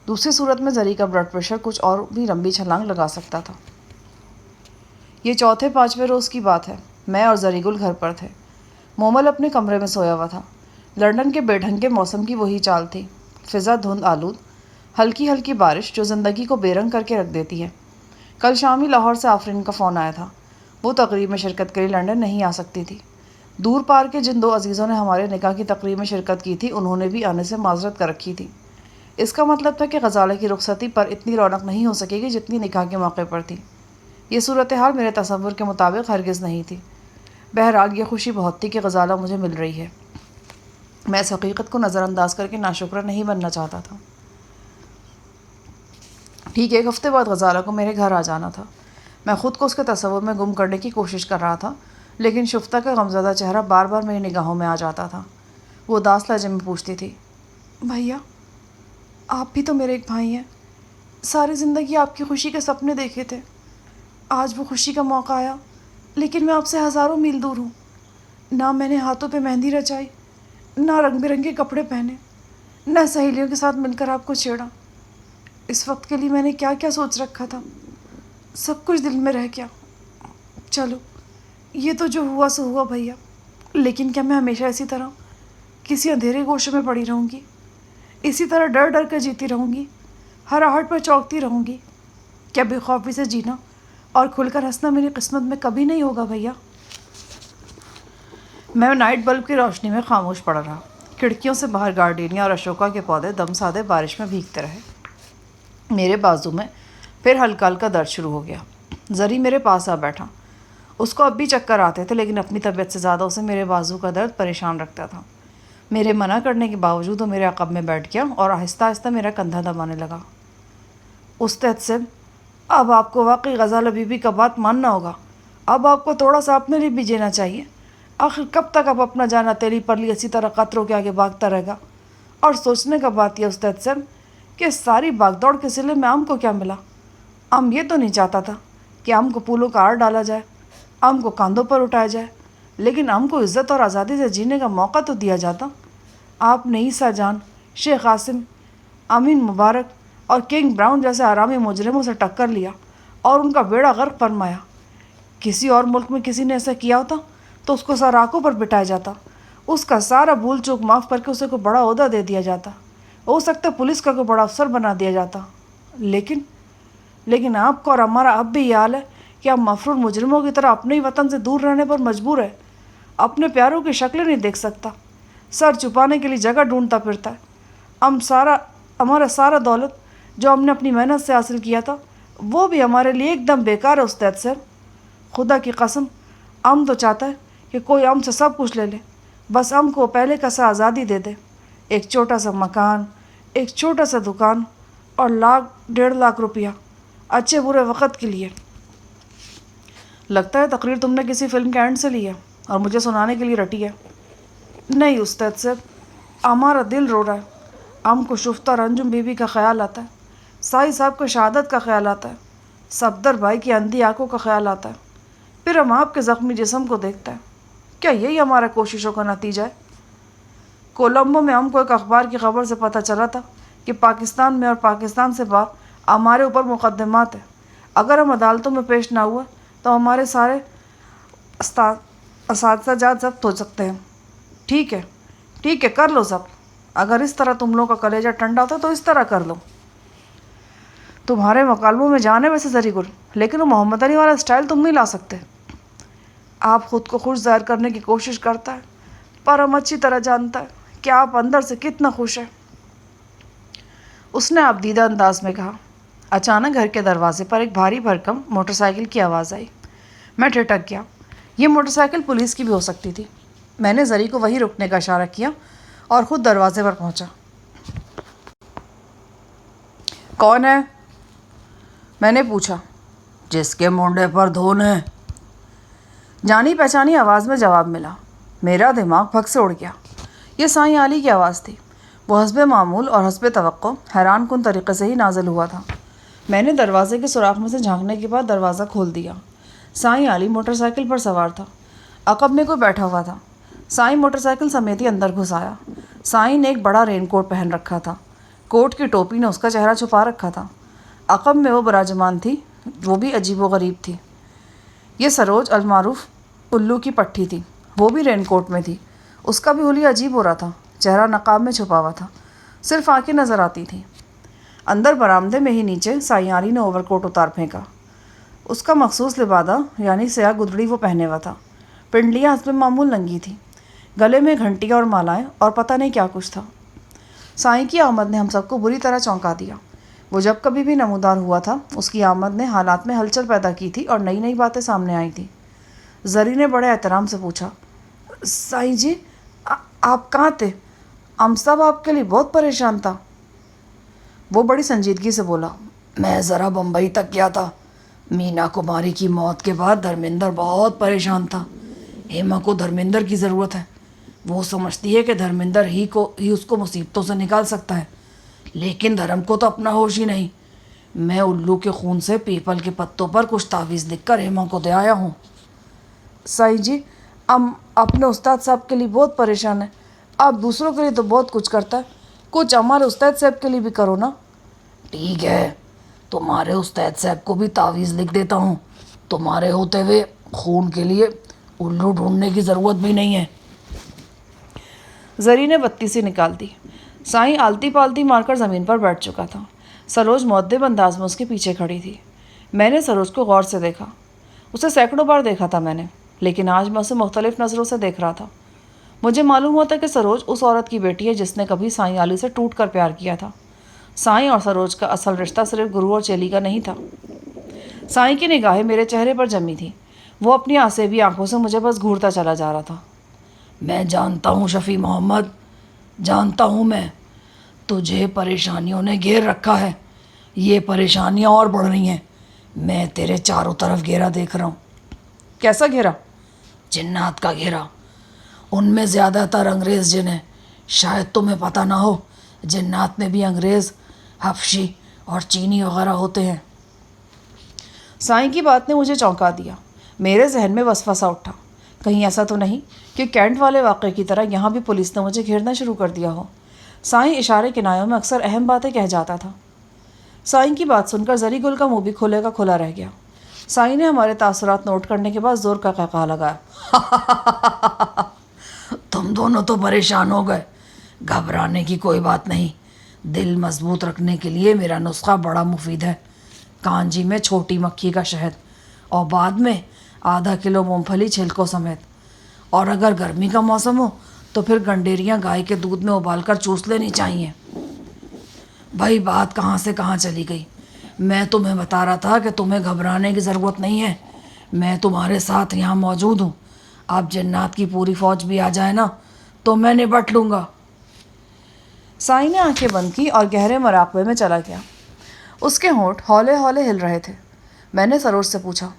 دوسری صورت میں زری کا بلڈ پریشر کچھ اور بھی لمبی چھلانگ لگا سکتا تھا۔ یہ چوتھے پانچویں روز کی بات ہے۔ میں اور زری گل گھر پر تھے۔ مومل اپنے کمرے میں سویا ہوا تھا۔ لندن کے بے ڈھنگ کے موسم کی وہی چال تھی، فضا دھند آلود، ہلکی ہلکی بارش جو زندگی کو بے رنگ کر کے رکھ دیتی ہے۔ کل شام ہی لاہور سے آفرین کا فون آیا تھا۔ وہ تقریب میں شرکت کے لیے لندن نہیں آ سکتی تھی۔ دور پار کے جن دو عزیزوں نے ہمارے نکاح کی تقریب میں شرکت کی تھی انہوں نے بھی آنے سے معذرت کر رکھی تھی۔ اس کا مطلب تھا کہ غزالہ کی رخصتی پر اتنی رونق نہیں ہو سکے گی جتنی نکاح کے موقع پر تھی۔ یہ صورتحال میرے تصور کے مطابق ہرگز نہیں تھی۔ بہرحال یہ خوشی بہت تھی کہ غزالہ مجھے مل رہی ہے۔ میں اس حقیقت کو نظر انداز کر کے ناشکرا نہیں بننا چاہتا تھا۔ ٹھیک ایک ہفتے بعد غزالہ کو میرے گھر آ جانا تھا۔ میں خود کو اس کے تصور میں گم کرنے کی کوشش کر رہا تھا، لیکن شفتہ کا غمزدہ چہرہ بار بار میری نگاہوں میں آ جاتا تھا۔ وہ اداس لہجے میں پوچھتی تھی، بھیا آپ بھی تو میرے ایک بھائی ہیں، ساری زندگی آپ کی خوشی کے سپنے دیکھے تھے، آج وہ خوشی کا موقع آیا لیکن میں آپ سے ہزاروں میل دور ہوں۔ نہ میں نے ہاتھوں پہ مہندی رچائی، نہ رنگ برنگے کپڑے پہنے، نہ سہیلیوں کے ساتھ مل کر آپ کو چھیڑا۔ اس وقت کے لیے میں نے کیا کیا سوچ رکھا تھا، سب کچھ دل میں رہ گیا۔ چلو یہ تو جو ہوا سو ہوا بھیا، لیکن کیا میں ہمیشہ اسی طرح کسی اندھیرے گوشے میں پڑی رہوں گی، اسی طرح ڈر ڈر کر جیتی رہوں گی، ہر آہٹ پر چونکتی رہوں گی؟ کیا بے خوفی سے جینا اور کھل کر ہنسنا میری قسمت میں کبھی نہیں ہوگا بھیا؟ میں نائٹ بلب کی روشنی میں خاموش پڑا رہا۔ کھڑکیوں سے باہر گارڈینیا اور اشوکا کے پودے دم سادے بارش میں بھیگتے رہے۔ میرے بازو میں پھر ہلکا ہلکا درد شروع ہو گیا۔ زری میرے پاس آ بیٹھا۔ اس کو اب بھی چکر آتے تھے، لیکن اپنی طبیعت سے زیادہ اسے میرے بازو کا درد پریشان رکھتا تھا۔ میرے منع کرنے کے باوجود وہ میرے عقب میں بیٹھ گیا اور آہستہ آہستہ میرا کندھا دبانے لگا۔ استاد صاحب، اب آپ کو واقعی غزالہ بی بی کا بات ماننا ہوگا۔ اب آپ کو تھوڑا سا اپنے لیے بھی جینا چاہیے۔ آخر کب تک آپ اپنا جانا تیلی پر لی اسی طرح قطروں کے آگے بھاگتا رہے گا؟ اور سوچنے کا بات یہ استاد صاحب کہ ساری بھاگ دوڑ کے سلے میں ہم کو کیا ملا؟ ہم یہ تو نہیں چاہتا تھا کہ ہم کو پھولوں کا ہار ڈالا جائے، ہم کو کاندھوں پر اٹھایا جائے، لیکن ہم کو عزت اور آزادی سے جینے کا موقع تو دیا جاتا۔ آپ نے عیسیٰ جان، شیخ عاصم، امین مبارک اور کنگ براؤن جیسے حرامی مجرموں سے ٹکر لیا اور ان کا بیڑا غرق فرمایا۔ کسی اور ملک میں کسی نے ایسا کیا ہوتا تو اس کو سراکوں پر بٹھایا جاتا، اس کا سارا بھول چوک معاف کر کے اسے کوئی بڑا عہدہ دے دیا جاتا، ہو سکتا پولیس کا کوئی بڑا افسر بنا دیا جاتا۔ لیکن آپ کو اور ہمارا اب بھی یہ حال ہے کہ ہم مفرور مجرموں کی طرح اپنے ہی وطن سے دور رہنے پر مجبور ہے۔ اپنے پیاروں کی شکلیں نہیں دیکھ سکتا، سر چھپانے کے لیے جگہ ڈھونڈتا پھرتا ہے۔ ہمارا سارا دولت جو ہم نے اپنی محنت سے حاصل کیا تھا وہ بھی ہمارے لیے ایک دم بیکار ہے استاد صاحب۔ خدا کی قسم ہم تو چاہتا ہے کہ کوئی ہم سے سب کچھ لے لے، بس ہم کو پہلے کا سا آزادی دے دے، ایک چھوٹا سا مکان، ایک چھوٹا سا دکان اور 1.5 لاکھ روپیہ اچھے برے وقت کے لیے۔ لگتا ہے تقریر تم نے کسی فلم کے اینڈ سے لی ہے اور مجھے سنانے کے لیے رٹی ہے۔ نہیں استاد صاحب، ہمارا دل رو رہا ہے۔ ہم کو شفتہ اور انجم بی بی کا خیال آتا ہے، سائی صاحب کو شہادت کا خیال آتا ہے، صفدر بھائی کی اندھی آنکھوں کا خیال آتا ہے، پھر ہم آپ کے زخمی جسم کو دیکھتے ہیں۔ کیا یہی ہمارا کوششوں کا نتیجہ ہے؟ کولمبو میں ہم کو ایک اخبار کی خبر سے پتہ چلا تھا کہ پاکستان میں اور پاکستان سے باہر ہمارے اوپر مقدمات ہیں۔ اگر ہم عدالتوں میں پیش نہ ہوئے تو ہمارے سارے اساتذہ جات ضبط ہو سکتے ہیں۔ ٹھیک ہے کر لو ضبط۔ اگر اس طرح تم لوگوں کا کلیجہ ٹھنڈا ہوتا تو اس طرح کر لو۔ تمہارے مکالموں میں جان ہے ویسے زری گل، لیکن وہ محمد علی والا اسٹائل تم نہیں لا سکتے۔ آپ خود کو خوش ظاہر کرنے کی کوشش کرتا ہے، پر ہم اچھی طرح جانتا ہے کہ آپ اندر سے کتنا خوش ہیں۔ اس نے آبدیدہ انداز میں کہا۔ اچانک گھر کے دروازے پر ایک بھاری بھرکم موٹر سائیکل کی آواز آئی۔ میں ٹھٹک گیا۔ یہ موٹر سائیکل پولیس کی بھی ہو سکتی تھی۔ میں نے زری کو وہیں رکنے کا اشارہ کیا اور خود دروازے پر پہنچا۔ کون ہے؟ میں نے پوچھا۔ جس کے مونڈے پر دھون ہے۔ جانی پہچانی آواز میں جواب ملا۔ میرا دماغ پھک سے اڑ گیا۔ یہ سائیں علی کی آواز تھی۔ وہ حسب معمول اور حسب توقع حیران کن طریقے سے ہی نازل ہوا تھا۔ میں نے دروازے کے سوراخ میں سے جھانکنے کے بعد دروازہ کھول دیا۔ سائیں علی موٹر سائیکل پر سوار تھا۔ عقب میں کوئی بیٹھا ہوا تھا۔ سائیں موٹر سائیکل سمیت ہی اندر گھس آیا۔ سائیں نے ایک بڑا رین کوٹ پہن رکھا تھا۔ کوٹ کی ٹوپی نے اس کا چہرہ چھپا رکھا تھا۔ عقب میں وہ براجمان تھی، وہ بھی عجیب و غریب تھی۔ یہ سروج المعروف الو کی پٹھی تھی، وہ بھی رین کوٹ میں تھی۔ اس کا بھی حلیہ عجیب ہو رہا تھا، چہرہ نقاب میں چھپا ہوا تھا، صرف آنکھیں نظر آتی تھیں۔ اندر برآمدے میں ہی نیچے سائیں علی نے اوور کوٹ اتار پھینکا۔ اس کا مخصوص لبادہ یعنی سیاہ گدڑی وہ پہنے ہوا تھا۔ پنڈلیاں حسب معمول ننگی تھیں، گلے میں گھنٹیاں اور مالائیں اور پتہ نہیں کیا کچھ تھا۔ سائیں کی آمد نے ہم سب کو بری طرح چونکا دیا۔ وہ جب کبھی بھی نمودار ہوا تھا، اس کی آمد نے حالات میں ہلچل پیدا کی تھی اور نئی نئی باتیں سامنے آئی تھیں۔ زری نے بڑے احترام سے پوچھا، سائیں جی آپ کہاں تھے؟ صاحب آپ کے لیے بہت پریشان تھا۔ وہ بڑی سنجیدگی سے بولا، میں ذرا بمبئی تک گیا تھا۔ مینا کماری کی موت کے بعد دھرمیندر بہت پریشان تھا۔ ہیما کو دھرمیندر کی ضرورت ہے۔ وہ سمجھتی ہے کہ دھرمیندر ہی اس کو مصیبتوں سے نکال سکتا ہے، لیکن دھرم کو تو اپنا ہوش ہی نہیں۔ میں الو کے خون سے پیپل کے پتوں پر کچھ تعویذ لکھ کر ہیما کو دے آیا ہوں۔ سائیں جی ہم اپنے استاد صاحب کے لیے بہت پریشان ہیں۔ آپ دوسروں کے لیے تو بہت کچھ کرتا ہے، کچھ ہمارے استاد صاحب کے لیے بھی کرو نا۔ ٹھیک ہے، تمہارے استاد صاحب کو بھی تعویذ لکھ دیتا ہوں۔ تمہارے ہوتے ہوئے خون کے لیے الو ڈھونڈنے کی ضرورت بھی نہیں ہے۔ زری نے بتی سی نکال دی۔ سائیں آلتی پالتی مار کر زمین پر بیٹھ چکا تھا۔ سروج مؤدب انداز میں اس کے پیچھے کھڑی تھی۔ میں نے سروج کو غور سے دیکھا۔ اسے سینکڑوں بار دیکھا تھا میں نے، لیکن آج میں اسے مختلف نظروں سے دیکھ رہا تھا۔ مجھے معلوم ہوتا کہ سروج اس عورت کی بیٹی ہے جس نے کبھی سائیں علی سے ٹوٹ کر پیار کیا تھا۔ سائیں اور سروج کا اصل رشتہ صرف گرو اور چیلی کا نہیں تھا۔ سائیں کی نگاہیں میرے چہرے پر جمی تھیں۔ وہ اپنی آسیبی آنکھوں سے مجھے بس گھورتا چلا جا رہا تھا۔ میں جانتا ہوں شفیع محمد، جانتا ہوں میں، تجھے پریشانیوں نے گھیر رکھا ہے۔ یہ پریشانیاں اور بڑھ رہی ہیں۔ میں تیرے چاروں طرف گھیرا دیکھ رہا ہوں۔ کیسا گھیرا؟ جنات کا گھیرا۔ ان میں زیادہ تر انگریز جن ہیں۔ شاید تمہیں پتہ نہ ہو، جنات میں بھی انگریز، حبشی اور چینی وغیرہ ہوتے ہیں۔ سائیں کی بات نے مجھے چونکا دیا۔ میرے ذہن میں وسوسہ اٹھا، کہیں ایسا تو نہیں کہ کینٹ والے واقعے کی طرح یہاں بھی پولیس نے مجھے گھیرنا شروع کر دیا ہو۔ سائیں اشارے کنایوں میں اکثر اہم باتیں کہہ جاتا تھا۔ سائیں کی بات سن کر زری گل کا منہ بھی کھلے کا کھلا رہ گیا۔ سائیں نے ہمارے تاثرات نوٹ کرنے کے بعد زور کا قہقہہ لگایا۔ تم دونوں تو پریشان ہو گئے۔ گھبرانے کی کوئی بات نہیں۔ دل مضبوط رکھنے کے لیے میرا نسخہ بڑا مفید ہے۔ کانجی میں چھوٹی مکھی کا شہد اور بعد میں ½ کلو مونگ پھلی چھلکوں سمیت، اور اگر گرمی کا موسم ہو تو پھر گنڈیریاں گائے کے دودھ میں ابال کر چوس لینی چاہیے۔ بھائی بات کہاں سے کہاں چلی گئی۔ میں تمہیں بتا رہا تھا کہ تمہیں گھبرانے کی ضرورت نہیں ہے، میں تمہارے ساتھ یہاں موجود ہوں۔ اب جنات کی پوری فوج بھی آ جائے نا تو میں نپٹ لوں گا۔ سائیں نے آنکھیں بند کی اور گہرے مراقبے میں چلا گیا۔ اس کے ہونٹ ہولے ہولے ہل رہے تھے۔ میں نے سروج سے پوچھا،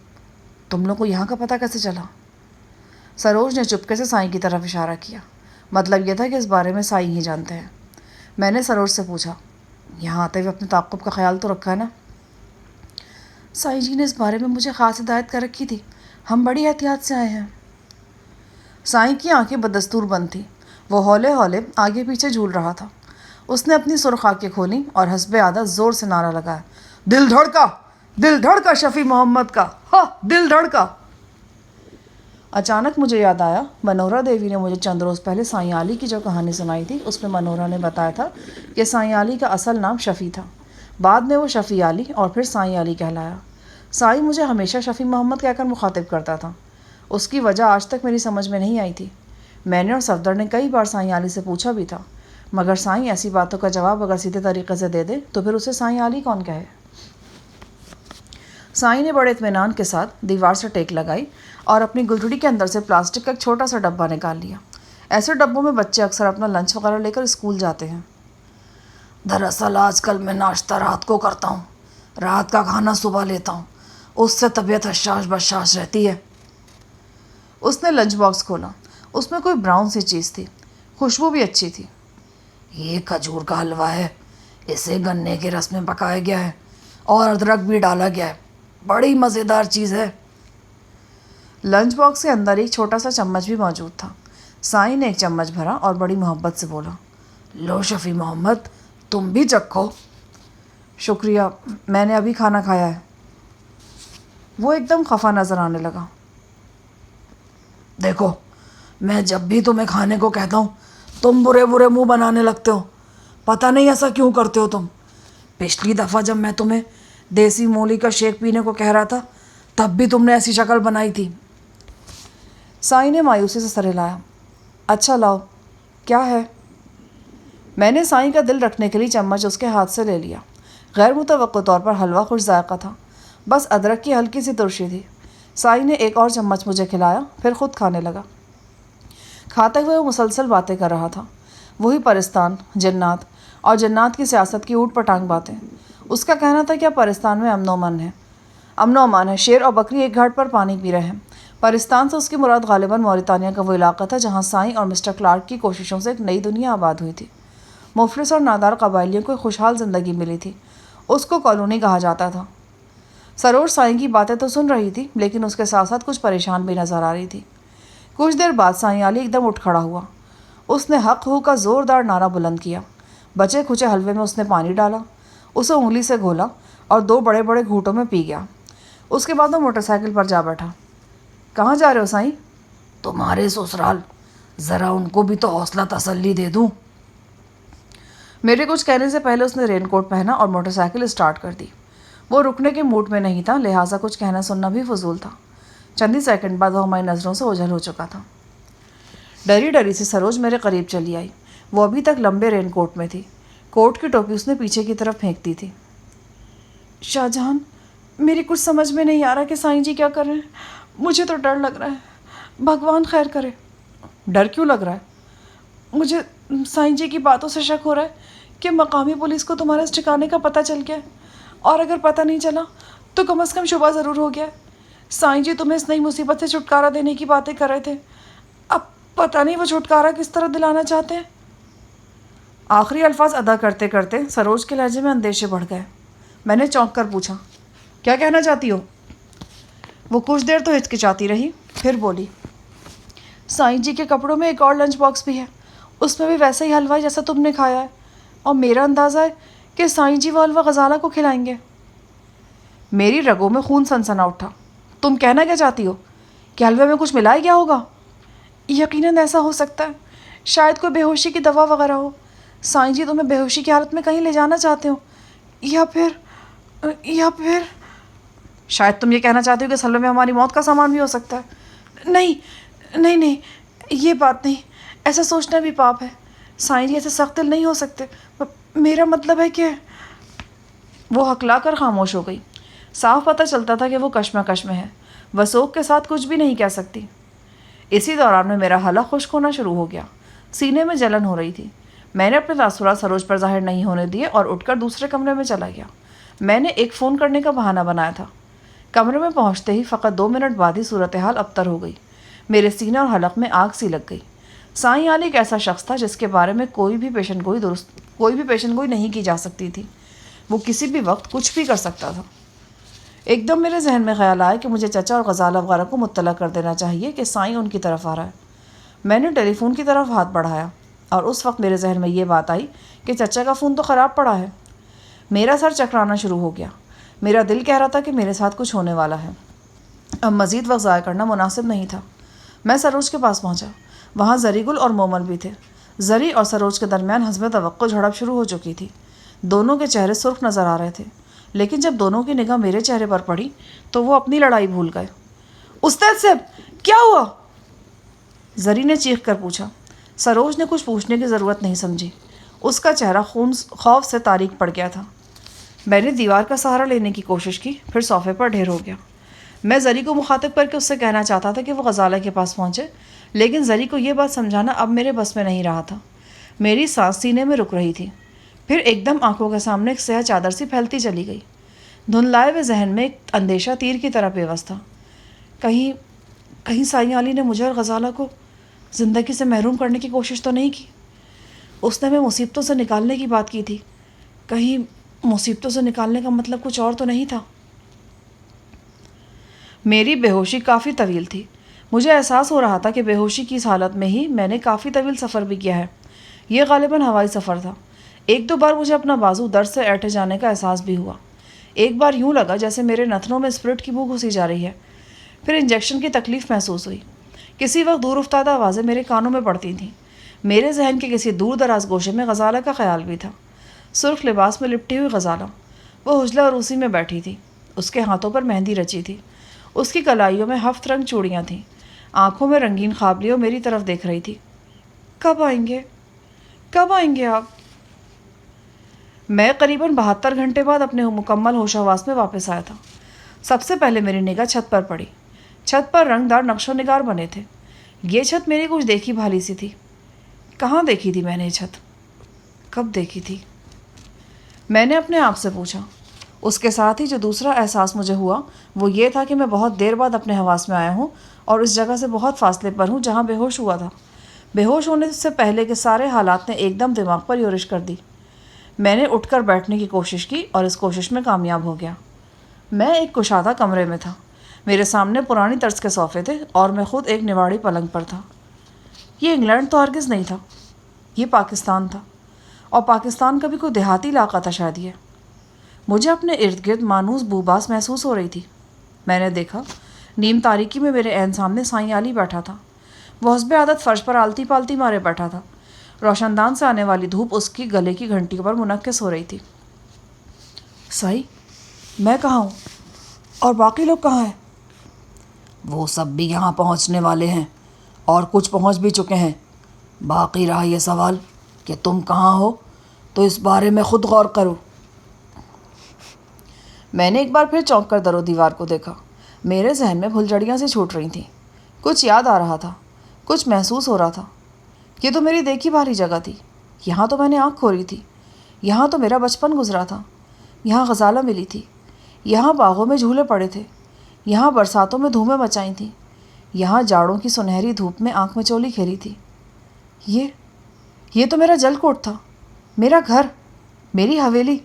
تم لوگ کو یہاں کا پتہ کیسے چلا؟ سروج نے چپکے سے سائیں کی طرف اشارہ کیا۔ مطلب یہ تھا کہ اس بارے میں سائیں ہی جانتے ہیں۔ میں نے سروج سے پوچھا، یہاں آتے ہوئے اپنے تعاقب کا خیال تو رکھا ہے نا؟ سائیں جی نے اس بارے میں مجھے خاص ہدایت کر رکھی تھی، ہم بڑی احتیاط سے آئے ہیں۔ سائیں کی آنکھیں بدستور بند تھیں۔ وہ ہولے ہولے آگے پیچھے جھول رہا تھا۔ اس نے اپنی سرخ آنکھیں کھولیں اور حسب عادت زور سے نعرہ لگایا، دل دھڑکا، دل دھڑکا شفیع محمد کا، ہاں دل دھڑکا۔ اچانک مجھے یاد آیا، منورا دیوی نے مجھے چند روز پہلے سائیں علی کی جو کہانی سنائی تھی، اس میں منورا نے بتایا تھا کہ سائیں علی کا اصل نام شفیع تھا۔ بعد میں وہ شفیع علی اور پھر سائیں علی کہلایا۔ سائیں مجھے ہمیشہ شفیع محمد کہہ کر مخاطب کرتا تھا۔ اس کی وجہ آج تک میری سمجھ میں نہیں آئی تھی۔ میں نے اور صفدر نے کئی بار سائیں علی سے پوچھا بھی تھا، مگر سائیں ایسی باتوں کا جواب اگر سیدھے طریقے سے دے دے تو پھر اسے سائیں علی کون کہے۔ سائیں نے بڑے اطمینان کے ساتھ دیوار سے ٹیک لگائی اور اپنی گلٹڑی کے اندر سے پلاسٹک کا ایک چھوٹا سا ڈبہ نکال لیا۔ ایسے ڈبوں میں بچے اکثر اپنا لنچ وغیرہ لے کر اسکول جاتے ہیں۔ دراصل آج کل میں ناشتہ رات کو کرتا ہوں، رات کا کھانا صبح لیتا ہوں، اس سے طبیعت حشاش بشاش رہتی ہے۔ اس نے لنچ باکس کھولا۔ اس میں کوئی براؤن سی چیز تھی، خوشبو بھی اچھی تھی۔ یہ کھجور کا حلوہ ہے، اسے گنے کے رس میں پکایا گیا ہے اور ادرک بھی ڈالا گیا ہے، بڑی مزیدار چیز ہے۔ لنچ باکس کے اندر ایک چھوٹا سا چمچ بھی موجود تھا۔ سائیں نے ایک چمچ بھرا اور بڑی محبت سے بولا، لو شفیع محمد، تم بھی چکھو۔ شکریہ، میں نے ابھی کھانا کھایا ہے۔ وہ ایک دم خفا نظر آنے لگا۔ دیکھو، میں جب بھی تمہیں کھانے کو کہتا ہوں تم برے برے منہ بنانے لگتے ہو، پتہ نہیں ایسا کیوں کرتے ہو تم۔ پچھلی دفعہ جب میں تمہیں دیسی مولی کا شیک پینے کو کہہ رہا تھا تب بھی تم نے ایسی شکل بنائی تھی۔ سائیں نے مایوسی سے سر ہلایا۔ اچھا لاؤ، کیا ہے؟ میں نے سائیں کا دل رکھنے کے لیے چمچ اس کے ہاتھ سے لے لیا۔ غیر متوقع طور پر حلوہ خوش ذائقہ تھا، بس ادرک کی ہلکی سی ترشی تھی۔ سائیں نے ایک اور چمچ مجھے کھلایا، پھر خود کھانے لگا۔ کھاتے ہوئے وہ مسلسل باتیں کر رہا تھا، وہی پرستان، جنات اور جنات کی سیاست کی اوٹ پٹانگ باتیں۔ اس کا کہنا تھا کہ اب پرستان میں امن و امان ہے، شیر اور بکری ایک گھاٹ پر پانی پی رہے ہیں۔ پرستان سے اس کی مراد غالباً موریتانیہ کا وہ علاقہ تھا جہاں سائیں اور مسٹر کلارک کی کوششوں سے ایک نئی دنیا آباد ہوئی تھی۔ مفلس اور نادار قبائلیوں کو ایک خوشحال زندگی ملی تھی۔ اس کو کالونی کہا جاتا تھا۔ سروج سائیں کی باتیں تو سن رہی تھی، لیکن اس کے ساتھ ساتھ کچھ پریشان بھی نظر آ رہی تھی۔ کچھ دیر بعد سائیں علی ایک دم اٹھ کھڑا ہوا۔ اس نے حق ہو کا زوردار نعرہ بلند کیا۔ بچے کھچے حلوے میں اس نے پانی ڈالا، اسے انگلی سے گھولا اور 2 بڑے بڑے گھونٹوں میں پی گیا۔ اس کے بعد وہ موٹر سائیکل پر جا بیٹھا۔ کہاں جا رہے ہو سائیں؟ تمہارے سسرال، ذرا ان کو بھی تو حوصلہ تسلی دے دوں۔ میرے کچھ کہنے سے پہلے اس نے رین کوٹ پہنا اور موٹر سائیکل اسٹارٹ کر دی۔ وہ رکنے کے موڈ میں نہیں تھا، لہٰذا کچھ کہنا سننا بھی فضول تھا۔ چند ہی سیکنڈ بعد وہ ہماری نظروں سے اوجھل ہو چکا تھا۔ ڈری ڈری سی سروج میرے قریب چلی آئی۔ وہ ابھی تک لمبے رین کوٹ میں تھی۔ کوٹ کی ٹوپی اس نے پیچھے کی طرف پھینک دی تھی۔ شاہ جہاں، میری کچھ سمجھ میں نہیں آ رہا کہ سائیں جی کیا کر رہے ہیں۔ مجھے تو ڈر لگ رہا ہے، بھگوان خیر کرے۔ ڈر کیوں لگ رہا ہے؟ مجھے سائیں جی کی باتوں سے شک ہو رہا ہے کہ مقامی پولیس کو تمہارے اس ٹھکانے کا پتہ چل گیا ہے، اور اگر پتہ نہیں چلا تو کم از کم شبہ ضرور ہو گیا ہے۔ سائیں جی تمہیں اس نئی مصیبت سے چھٹکارا دینے کی باتیں کر رہے تھے، اب پتہ نہیں وہ چھٹکارا کس طرح دلانا چاہتے ہیں۔ آخری الفاظ ادا کرتے کرتے سروج کے لہجے میں اندیشے بڑھ گئے۔ میں نے چونک کر پوچھا، کیا کہنا چاہتی ہو؟ وہ کچھ دیر تو ہچکچاتی رہی، پھر بولی، سائیں جی کے کپڑوں میں ایک اور لنچ باکس بھی ہے، اس میں بھی ویسا ہی حلوہ جیسا تم نے کھایا ہے، اور میرا اندازہ ہے کہ سائیں جی وہ حلوہ غزالہ کو کھلائیں گے۔ میری رگوں میں خون سنسنا اٹھا۔ تم کہنا کیا چاہتی ہو؟ کہ حلوے میں کچھ ملایا گیا ہوگا؟ یقیناً ایسا ہو سکتا ہے، شاید کوئی بے ہوشی کی دوا وغیرہ ہو۔ سائیں جی تمہیں بے ہوشی کی حالت میں کہیں لے جانا چاہتے ہو، یا پھر شاید تم یہ کہنا چاہتے ہو کہ اس حلوے میں ہماری موت کا سامان بھی ہو سکتا ہے۔ نہیں، یہ بات نہیں، ایسا سوچنا بھی پاپ ہے۔ سائیں جی ایسے سخت دل نہیں ہو سکتے، میرا مطلب ہے کہ… وہ ہکلا کر خاموش ہو گئی۔ صاف پتہ چلتا تھا کہ وہ کشمکش میں ہے، وثوق کے ساتھ کچھ بھی نہیں کہہ سکتی۔ اسی دوران میں میرا حلق خشک ہونا شروع ہو گیا، سینے میں جلن ہو رہی تھی۔ میں نے اپنے تاثرات سروج پر ظاہر نہیں ہونے دیے اور اٹھ کر دوسرے کمرے میں چلا گیا۔ میں نے ایک فون کرنے کا بہانہ بنایا تھا۔ کمرے میں پہنچتے ہی فقط 2 منٹ بعد ہی صورتحال ابتر ہو گئی۔ میرے سینے اور حلق میں آگ سی لگ گئی۔ سائیں علی ایک ایسا شخص تھا جس کے بارے میں کوئی بھی پیشن گوئی نہیں کی جا سکتی تھی۔ وہ کسی بھی وقت کچھ بھی کر سکتا تھا۔ ایک دم میرے ذہن میں خیال آیا کہ مجھے چچا اور غزالہ وغیرہ کو مطلع کر دینا چاہیے کہ سائیں ان کی طرف آ رہا ہے۔ میں نے ٹیلی فون کی طرف ہاتھ بڑھایا اور اس وقت میرے ذہن میں یہ بات آئی کہ چچا کا فون تو خراب پڑا ہے۔ میرا سر چکرانا شروع ہو گیا۔ میرا دل کہہ رہا تھا کہ میرے ساتھ کچھ ہونے والا ہے۔ اب مزید وقت ضائع کرنا مناسب نہیں تھا۔ میں سروج کے پاس پہنچا۔ وہاں زری گل اور مومل بھی تھے۔ زری اور سروج کے درمیان حسب توقع جھڑپ شروع ہو چکی تھی۔ دونوں کے چہرے سرخ نظر آ رہے تھے، لیکن جب دونوں کی نگاہ میرے چہرے پر پڑی تو وہ اپنی لڑائی بھول گئے۔ استاد صاحب کیا ہوا؟ زری نے چیخ کر پوچھا۔ سروج نے کچھ پوچھنے کی ضرورت نہیں سمجھی، اس کا چہرہ خوف سے تاریک پڑ گیا تھا۔ میں نے دیوار کا سہارا لینے کی کوشش کی، پھر صوفے پر ڈھیر ہو گیا۔ میں زری کو مخاطب کر کے اس سے کہنا چاہتا تھا کہ وہ غزالہ کے پاس پہنچے، لیکن زری کو یہ بات سمجھانا اب میرے بس میں نہیں رہا تھا۔ میری سانس سینے میں رک رہی تھی، پھر ایک دم آنکھوں کے سامنے ایک سیاہ چادر سی پھیلتی چلی گئی۔ دھندلائے ہوئے ذہن میں ایک اندیشہ تیر کی طرح پیوست تھا۔ کہیں سائیں علی نے مجھے اور غزالہ کو زندگی سے محروم کرنے کی کوشش تو نہیں کی؟ اس نے ہمیں مصیبتوں سے نکالنے کی بات کی تھی، کہیں مصیبتوں سے نکالنے کا مطلب کچھ اور تو نہیں تھا؟ میری بے ہوشی کافی طویل تھی۔ مجھے احساس ہو رہا تھا کہ بے ہوشی کی اس حالت میں ہی میں نے کافی طویل سفر بھی کیا ہے۔ یہ غالباً ہوائی سفر تھا۔ ایک دو بار مجھے اپنا بازو درد سے ایٹھے جانے کا احساس بھی ہوا۔ ایک بار یوں لگا جیسے میرے نتنوں میں اسپرٹ کی بو گھسی جا رہی ہے۔ پھر انجیکشن کی تکلیف محسوس ہوئی۔ کسی وقت دور افتادہ آوازیں میرے کانوں میں پڑتی تھیں۔ میرے ذہن کے کسی دور دراز گوشے میں غزالہ کا خیال بھی تھا۔ سرخ لباس میں لپٹی ہوئی غزالہ، وہ حجلہ عروسی میں بیٹھی تھی۔ اس کے ہاتھوں پر مہندی رچی تھی، اس کی کلائیوں میں ہفت رنگ چوڑیاں تھیں، آنکھوں میں رنگین خوابلیوں میری طرف دیکھ رہی تھی۔ کب آئیں گے آپ؟ میں قریباً 72 گھنٹے بعد اپنے مکمل ہوش و حواس میں واپس آیا تھا۔ سب سے پہلے میری نگاہ چھت پر پڑی۔ چھت پر رنگدار نقش و نگار بنے تھے۔ یہ چھت میری کچھ دیکھی بھالی سی تھی۔ کہاں دیکھی تھی میں نے یہ چھت؟ کب دیکھی تھی؟ میں نے اپنے آپ سے پوچھا۔ اس کے ساتھ ہی جو دوسرا احساس مجھے ہوا وہ یہ تھا کہ میں بہت دیر بعد اپنے حواس میں آیا ہوں اور اس جگہ سے بہت فاصلے پر ہوں جہاں بے ہوش ہوا تھا۔ بے ہوش ہونے سے پہلے کے سارے حالات نے ایک دم دماغ پر یورش کر دی۔ میں نے اٹھ کر بیٹھنے کی کوشش کی اور اس کوشش میں کامیاب ہو گیا۔ میں ایک کشادہ کمرے میں تھا۔ میرے سامنے پرانی طرز کے صوفے تھے اور میں خود ایک نواڑی پلنگ پر تھا۔ یہ انگلینڈ تو ہرگز نہیں تھا، یہ پاکستان تھا، اور پاکستان کا بھی کوئی دیہاتی علاقہ تھا شاید یہ۔ مجھے اپنے ارد گرد مانوس بوباس محسوس ہو رہی تھی۔ میں نے دیکھا نیم تاریکی میں میرے عین سامنے سائیں علی بیٹھا تھا۔ وہ حسب عادت فرش پر آلتی پالتی مارے بیٹھا تھا۔ روشن دان سے آنے والی دھوپ اس کی گلے کی گھنٹی پر منعکس ہو رہی تھی۔ سائی، میں کہاں ہوں اور باقی لوگ کہاں ہیں؟ وہ سب بھی یہاں پہنچنے والے ہیں اور کچھ پہنچ بھی چکے ہیں۔ باقی رہا یہ سوال کہ تم کہاں ہو، تو اس بارے میں خود غور کرو۔ میں نے ایک بار پھر چونک کر در و دیوار کو دیکھا۔ میرے ذہن میں پھلجھڑیاں سی چھوٹ رہی تھیں۔ کچھ یاد آ رہا تھا، کچھ محسوس ہو رہا تھا۔ یہ تو میری دیکھی بھالی جگہ تھی، یہاں تو میں نے آنکھ کھولی تھی، یہاں تو میرا بچپن گزرا تھا، یہاں غزالہ ملی تھی، یہاں باغوں میں جھولے پڑے تھے، یہاں برساتوں میں دھومیں مچائی تھیں، یہاں جاڑوں کی سنہری دھوپ میں آنکھ میں چولی کھیلی تھی۔ یہ تو میرا جل کوٹ تھا، میرا گھر، میری حویلی،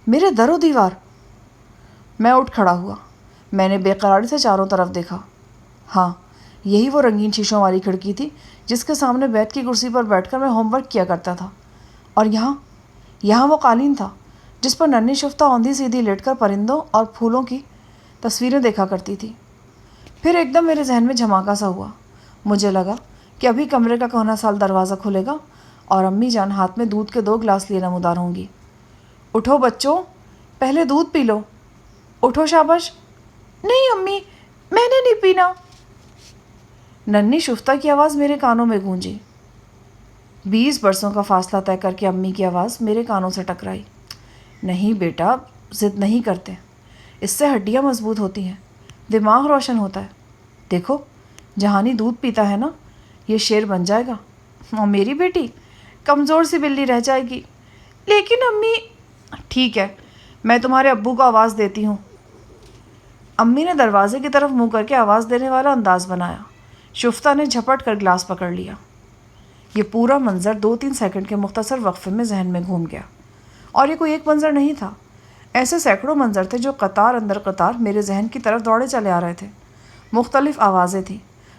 میرے در و دیوار۔ میں اٹھ کھڑا ہوا۔ میں نے بے قراری سے چاروں طرف دیکھا۔ ہاں، یہی وہ رنگین شیشوں والی کھڑکی تھی جس کے سامنے بیت کی کرسی پر بیٹھ کر میں ہوم ورک کیا کرتا تھا۔ اور یہاں وہ قالین تھا جس پر ننھی شفتہ اوندھی سیدھی لیٹ کر پرندوں اور پھولوں کی تصویریں دیکھا کرتی تھی۔ پھر ایک دم میرے ذہن میں جھماکا سا ہوا۔ مجھے لگا کہ ابھی کمرے کا کونا سال دروازہ کھلے گا اور امی جان ہاتھ میں دودھ کے 2 گلاس لیے نمودار ہوں گی۔ اٹھو بچوں، پہلے دودھ پی لو، اٹھو شاباش۔ نہیں امی، میں نے نہیں پینا۔ ننھی شفتہ کی آواز میرے کانوں میں گونجی۔ 20 برسوں کا فاصلہ طے کر کے امی کی آواز میرے کانوں سے ٹکرائی۔ نہیں بیٹا، ضد نہیں کرتے، اس سے ہڈیاں مضبوط ہوتی ہیں، دماغ روشن ہوتا ہے۔ دیکھو، جہانی دودھ پیتا ہے نا، یہ شیر بن جائے گا، اور میری بیٹی کمزور سی بلی رہ جائے گی۔ لیکن امی… ٹھیک ہے، میں تمہارے ابو کو آواز دیتی ہوں۔ امی نے دروازے کی طرف منہ کر کے آواز دینے والا انداز بنایا۔ شفتہ نے جھپٹ کر گلاس پکڑ لیا۔ یہ پورا منظر 2-3 سیکنڈ کے مختصر وقفے میں ذہن میں گھوم گیا، اور یہ کوئی ایک منظر نہیں تھا۔ ایسے سینکڑوں منظر تھے جو قطار اندر قطار میرے ذہن کی طرف دوڑے چلے آ رہے تھے۔ مختلف آوازیں تھیں،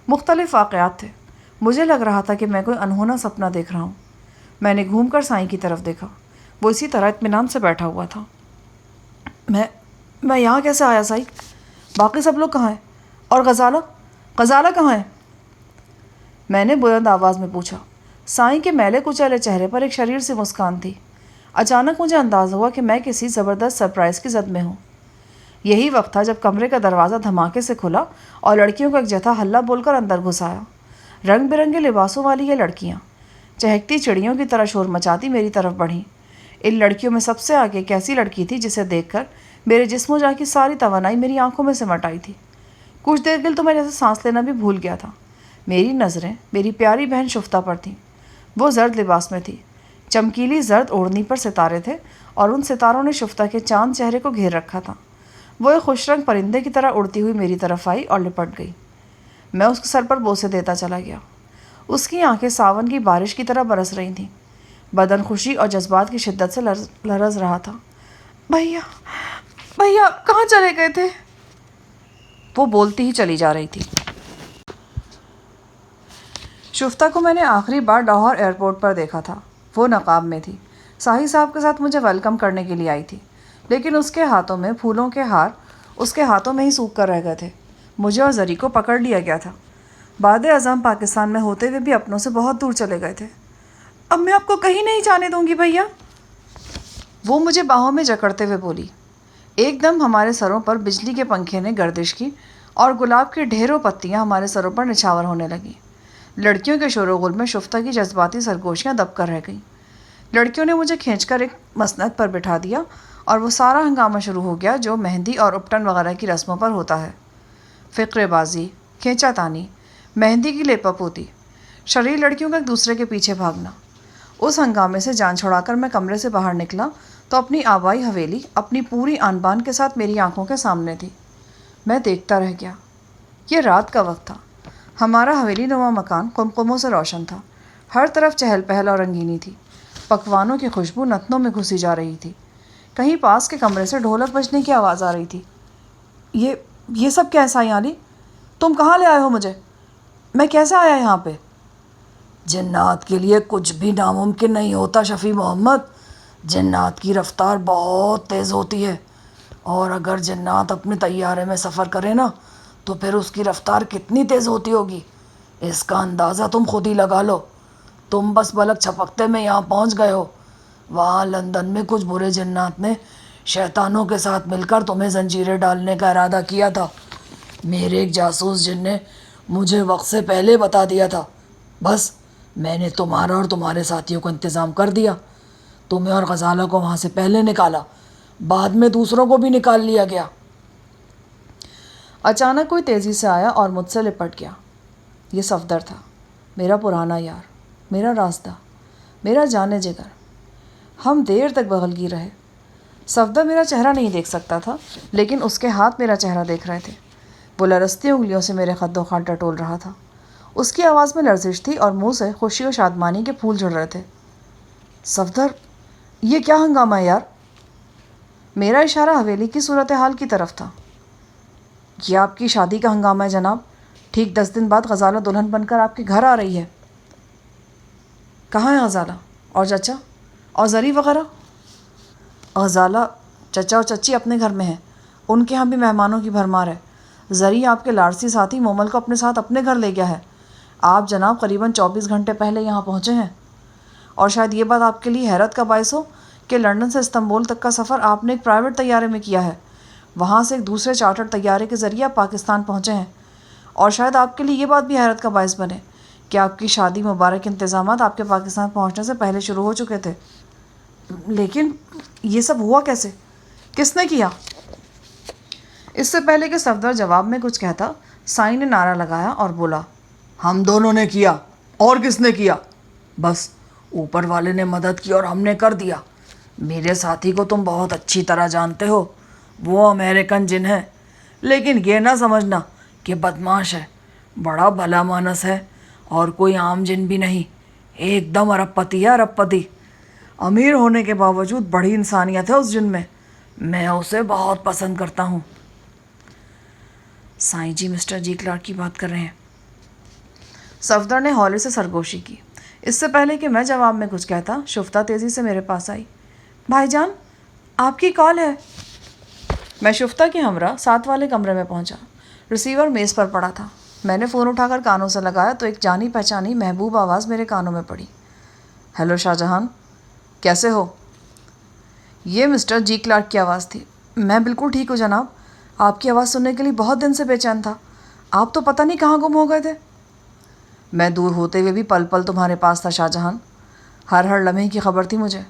مختلف واقعات تھے۔ مجھے لگ رہا تھا کہ میں کوئی انہونا سپنا دیکھ رہا ہوں۔ میں نے گھوم کر سائیں کی طرف دیکھا۔ وہ اسی طرح اطمینان سے بیٹھا ہوا تھا۔ میں یہاں کیسے آیا سائی؟ باقی سب لوگ کہاں ہیں؟ اور غزالہ کہاں ہے؟ میں نے بلند آواز میں پوچھا۔ سائیں کے میلے کچیلے چہرے پر ایک شریر سی مسکان تھی۔ اچانک مجھے اندازہ ہوا کہ میں کسی زبردست سرپرائز کی زد میں ہوں۔ یہی وقت تھا جب کمرے کا دروازہ دھماکے سے کھلا اور لڑکیوں کا ایک جتھا ہلہ بول کر اندر گھس آیا۔ رنگ برنگے لباسوں والی یہ لڑکیاں چہکتی چڑیوں کی طرح شور مچاتی میری طرف بڑھیں۔ ان لڑکیوں میں سب سے آگے ایک ایسی لڑکی تھی جسے دیکھ کر میرے جسم و جان کی ساری توانائی میری آنکھوں میں سمٹ آئی تھی۔ کچھ دیر کے لیے تو میں جیسے سانس لینا بھی بھول گیا تھا۔ میری نظریں میری پیاری بہن شفتہ پر تھیں۔ وہ زرد لباس میں تھی، چمکیلی زرد اوڑھنی پر ستارے تھے اور ان ستاروں نے شفتہ کے چاند چہرے کو گھیر رکھا تھا۔ وہ ایک خوش رنگ پرندے کی طرح اڑتی ہوئی میری طرف آئی اور لپٹ گئی۔ میں اس کے سر پر بوسے دیتا چلا گیا۔ اس کی آنکھیں ساون کی بارش کی طرح برس رہی تھیں۔ بدن خوشی اور جذبات کی شدت سے لرز رہا تھا۔ بھیا بھیا کہاں چلے گئے تھے؟ وہ بولتی ہی چلی جا رہی تھی۔ شفتہ کو میں نے آخری بار لاہور ایئرپورٹ پر دیکھا تھا۔ وہ نقاب میں تھی، ساہی صاحب کے ساتھ مجھے ویلکم کرنے کے لیے آئی تھی، لیکن اس کے ہاتھوں میں پھولوں کے ہار اس کے ہاتھوں میں ہی سوکھ کر رہ گئے تھے۔ مجھے اور زری کو پکڑ لیا گیا تھا۔ بعد ازاں پاکستان میں ہوتے ہوئے بھی اپنوں سے بہت دور چلے گئے تھے۔ اب میں آپ کو کہیں نہیں جانے دوں گی بھیا، وہ مجھے باہوں میں جکڑتے ہوئے بولی۔ ایک دم ہمارے سروں پر بجلی کے پنکھے نے گردش کی اور گلاب کی ڈھیروں پتیاں ہمارے سروں پر نچھاور ہونے لگیں۔ لڑکیوں کے شور و غل میں شفتہ کی جذباتی سرگوشیاں دب کر رہ گئیں۔ لڑکیوں نے مجھے کھینچ کر ایک مسند پر بٹھا دیا اور وہ سارا ہنگامہ شروع ہو گیا جو مہندی اور اپٹن وغیرہ کی رسموں پر ہوتا ہے۔ فقرے بازی، کھینچا تانی، مہندی کی لیپا پوتی، شریر لڑکیوں کا ایک دوسرے کے پیچھے بھاگنا۔ اس ہنگامے سے جان چھڑا کر میں کمرے سے باہر نکلا تو اپنی آبائی حویلی اپنی پوری آن بان کے ساتھ میری آنکھوں کے سامنے تھی۔ میں دیکھتا رہ گیا۔ یہ رات کا وقت تھا۔ ہمارا حویلی نما مکان قمقموں سے روشن تھا۔ ہر طرف چہل پہل اور رنگینی تھی۔ پکوانوں کی خوشبو نتنوں میں گھسی جا رہی تھی۔ کہیں پاس کے کمرے سے ڈھولک بجنے کی آواز آ رہی تھی۔ یہ سب کیسا ہے علی؟ تم کہاں لے آئے ہو مجھے؟ میں کیسے آیا یہاں پہ؟ جنات کے لیے کچھ بھی ناممکن نہیں ہوتا شفیع محمد۔ جنات کی رفتار بہت تیز ہوتی ہے، اور اگر جنات اپنے طیارے میں سفر کرے نا تو پھر اس کی رفتار کتنی تیز ہوتی ہوگی، اس کا اندازہ تم خود ہی لگا لو۔ تم بس پلک چھپکتے میں یہاں پہنچ گئے ہو۔ وہاں لندن میں کچھ برے جنات نے شیطانوں کے ساتھ مل کر تمہیں زنجیریں ڈالنے کا ارادہ کیا تھا۔ میرے ایک جاسوس جن نے مجھے وقت سے پہلے بتا دیا تھا۔ بس میں نے تمہارا اور تمہارے ساتھیوں کا انتظام کر دیا۔ تمہیں اور غزالہ کو وہاں سے پہلے نکالا، بعد میں دوسروں کو بھی نکال لیا گیا۔ اچانک کوئی تیزی سے آیا اور مجھ سے لپٹ گیا۔ یہ صفدر تھا، میرا پرانا یار، میرا راستہ، میرا جانے جگر۔ ہم دیر تک بغل گیر رہے۔ صفدر میرا چہرہ نہیں دیکھ سکتا تھا، لیکن اس کے ہاتھ میرا چہرہ دیکھ رہے تھے۔ وہ لرزتی انگلیوں سے میرے خد و خال ٹٹول رہا تھا۔ اس کی آواز میں لرزش تھی اور منہ سے خوشی و شادمانی کے پھول جھڑ رہے تھے۔ صفدر، یہ کیا ہنگامہ ہے یار؟ میرا اشارہ حویلی کی صورتحال کی طرف تھا۔ یہ آپ کی شادی کا ہنگامہ ہے جناب۔ ٹھیک 10 دن بعد غزالہ دلہن بن کر آپ کے گھر آ رہی ہے۔ کہاں ہے غزالہ اور چچا اور زری وغیرہ؟ غزالہ، چچا اور چچی اپنے گھر میں ہیں، ان کے ہاں بھی مہمانوں کی بھرمار ہے۔ زری آپ کے لارسی ساتھی مومل کو اپنے ساتھ اپنے گھر لے گیا ہے۔ آپ جناب قریباً 24 گھنٹے پہلے یہاں پہنچے ہیں، اور شاید یہ بات آپ کے لیے حیرت کا باعث ہو کہ لندن سے استنبول تک کا سفر آپ نے ایک پرائیویٹ طیارے میں کیا ہے، وہاں سے ایک دوسرے چارٹر طیارے کے ذریعے آپ پاکستان پہنچے ہیں، اور شاید آپ کے لیے یہ بات بھی حیرت کا باعث بنے کہ آپ کی شادی مبارک انتظامات آپ کے پاکستان پہنچنے سے پہلے شروع ہو چکے تھے۔ لیکن یہ سب ہوا کیسے؟ کس نے کیا؟ اس سے پہلے کہ صفدر جواب میں کچھ کہتا، سائیں نے نعرہ لگایا اور بولا، ہم دونوں نے کیا، اور کس نے کیا؟ بس اوپر والے نے مدد کی اور ہم نے کر دیا۔ میرے ساتھی کو تم بہت اچھی طرح جانتے ہو، وہ امریکن جن ہے، لیکن یہ نہ سمجھنا کہ بدماش ہے، بڑا بھلا مانس ہے اور کوئی عام جن بھی نہیں، ایک دم ارب پتی ہے، ارب پتی۔ امیر ہونے کے باوجود بڑی انسانیت ہے اس جن میں اسے بہت پسند کرتا ہوں۔ سائیں جی مسٹر جی کلارک کی بات کر رہے ہیں۔ صفدر نے ہولے سے سرگوشی کی۔ اس سے پہلے کہ میں جواب میں کچھ کہتا، شفتہ تیزی سے میرے پاس آئی۔ بھائی جان، آپ کی کال ہے۔ میں شفتہ کے ہمراہ 7 والے کمرے میں پہنچا۔ ریسیور میز پر پڑا تھا۔ میں نے فون اٹھا کر کانوں سے لگایا تو ایک جانی پہچانی محبوب آواز میرے کانوں میں پڑی۔ ہیلو شاہ جہان، کیسے ہو؟ یہ مسٹر جی کلارک کی آواز تھی۔ میں بالکل ٹھیک ہوں جناب، آپ کی آواز سننے کے لیے بہت دن سے بے چین تھا۔ آپ تو پتہ نہیں کہاں گم ہو گئے تھے۔ میں دور ہوتے ہوئے بھی پل پل تمہارے پاس تھا شاہ جہان، ہر لمحے کی خبر تھی مجھے۔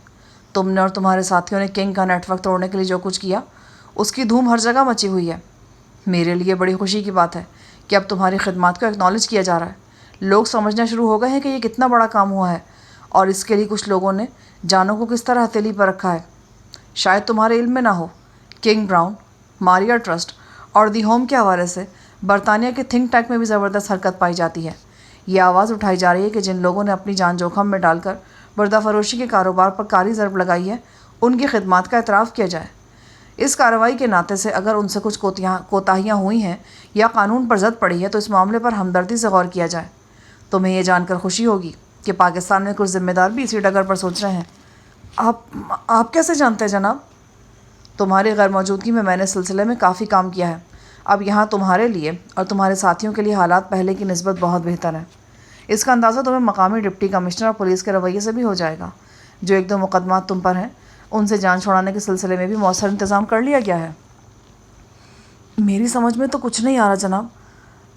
تم نے اور تمہارے ساتھیوں نے کنگ کا نیٹ ورک توڑنے کے لیے جو کچھ کیا، اس کی دھوم ہر جگہ مچی ہوئی ہے۔ میرے لیے بڑی خوشی کی بات ہے کہ اب تمہاری خدمات کو ایکنالج کیا جا رہا ہے۔ لوگ سمجھنا شروع ہو گئے ہیں کہ یہ کتنا بڑا کام ہوا ہے، اور اس کے لیے کچھ لوگوں نے جانوں کو کس طرح ہتھیلی پر رکھا ہے۔ شاید تمہارے علم میں نہ ہو، کنگ براؤن، ماریا ٹرسٹ اور دی ہوم کے حوالے سے برطانیہ کے تھنک ٹینک میں بھی زبردست حرکت پائی جاتی ہے۔ یہ آواز اٹھائی جا رہی ہے کہ جن لوگوں نے اپنی جان جوخم میں ڈال کر بردہ فروشی کے کاروبار پر کاری ضرب لگائی ہے، ان کی خدمات کا اعتراف کیا جائے۔ اس کارروائی کے ناطے سے اگر ان سے کچھ کوتاہیاں ہوئی ہیں یا قانون پر زد پڑی ہے تو اس معاملے پر ہمدردی سے غور کیا جائے۔ تمہیں یہ جان کر خوشی ہوگی کہ پاکستان میں کچھ ذمہ دار بھی اسی ڈگر پر سوچ رہے ہیں۔ آپ کیسے جانتے ہیں جناب؟ تمہاری غیر موجودگی میں نے سلسلے میں کافی کام کیا ہے۔ اب یہاں تمہارے لیے اور تمہارے ساتھیوں کے لیے حالات پہلے کی نسبت بہت بہتر ہیں۔ اس کا اندازہ تمہیں مقامی ڈپٹی کمشنر اور پولیس کے رویے سے بھی ہو جائے گا۔ جو ایک دو مقدمات تم پر ہیں، ان سے جان چھڑانے کے سلسلے میں بھی مؤثر انتظام کر لیا گیا ہے۔ میری سمجھ میں تو کچھ نہیں آ رہا جناب۔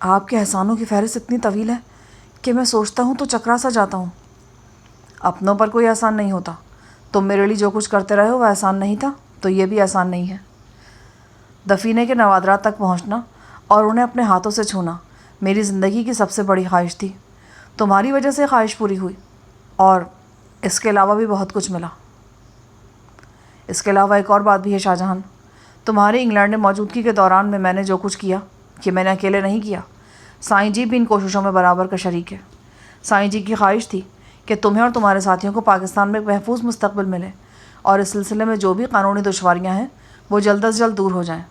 آپ کے احسانوں کی فہرست اتنی طویل ہے کہ میں سوچتا ہوں تو چکرا سا جاتا ہوں۔ اپنوں پر کوئی احسان نہیں ہوتا۔ تم میرے لیے جو کچھ کرتے رہے ہو وہ احسان نہیں تھا، تو یہ بھی احسان نہیں ہے۔ دفینے کے نوادرات تک پہنچنا اور انہیں اپنے ہاتھوں سے چھونا میری زندگی کی سب سے بڑی خواہش تھی۔ تمہاری وجہ سے خواہش پوری ہوئی، اور اس کے علاوہ بھی بہت کچھ ملا۔ اس کے علاوہ ایک اور بات بھی ہے شاہ جہان۔ تمہاری انگلینڈ میں موجودگی کے دوران میں نے جو کچھ کیا، کہ میں نے اکیلے نہیں کیا۔ سائیں جی بھی ان کوششوں میں برابر کا شریک ہے۔ سائیں جی کی خواہش تھی کہ تمہیں اور تمہارے ساتھیوں کو پاکستان میں ایک محفوظ مستقبل ملے، اور اس سلسلے میں جو بھی قانونی دشواریاں ہیں وہ جلد از جلد دور ہو جائیں۔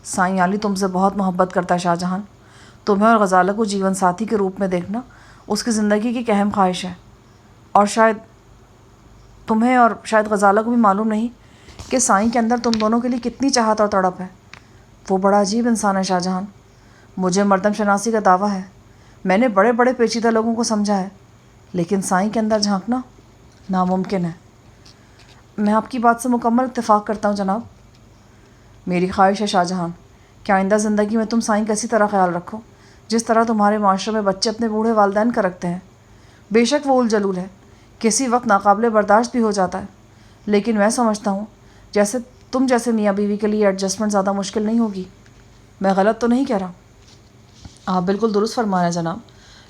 سائیں علی تم سے بہت محبت کرتا ہے شاہ جہان۔ تمہیں اور غزالہ کو جیون ساتھی کے روپ میں دیکھنا اس کی زندگی کی ایک اہم خواہش ہے، اور شاید تمہیں اور شاید غزالہ کو بھی معلوم نہیں کہ سائیں کے اندر تم دونوں کے لیے کتنی چاہت اور تڑپ ہے۔ وہ بڑا عجیب انسان ہے شاہ جہان۔ مجھے مردم شناسی کا دعویٰ ہے، میں نے بڑے بڑے پیچیدہ لوگوں کو سمجھا ہے، لیکن سائیں کے اندر جھانکنا ناممکن ہے۔ میں آپ کی بات سے مکمل اتفاق کرتا ہوں جناب۔ میری خواہش ہے شاہ جہان کہ آئندہ زندگی میں تم سائیں کا اسی طرح خیال رکھو جس طرح تمہارے معاشرے میں بچے اپنے بوڑھے والدین کا رکھتے ہیں۔ بے شک وہ الجلول ہے، کسی وقت ناقابل برداشت بھی ہو جاتا ہے، لیکن میں سمجھتا ہوں جیسے تم جیسے میاں بیوی کے لیے ایڈجسٹمنٹ زیادہ مشکل نہیں ہوگی۔ میں غلط تو نہیں کہہ رہا؟ آپ بالکل درست فرما رہے ہیں جناب،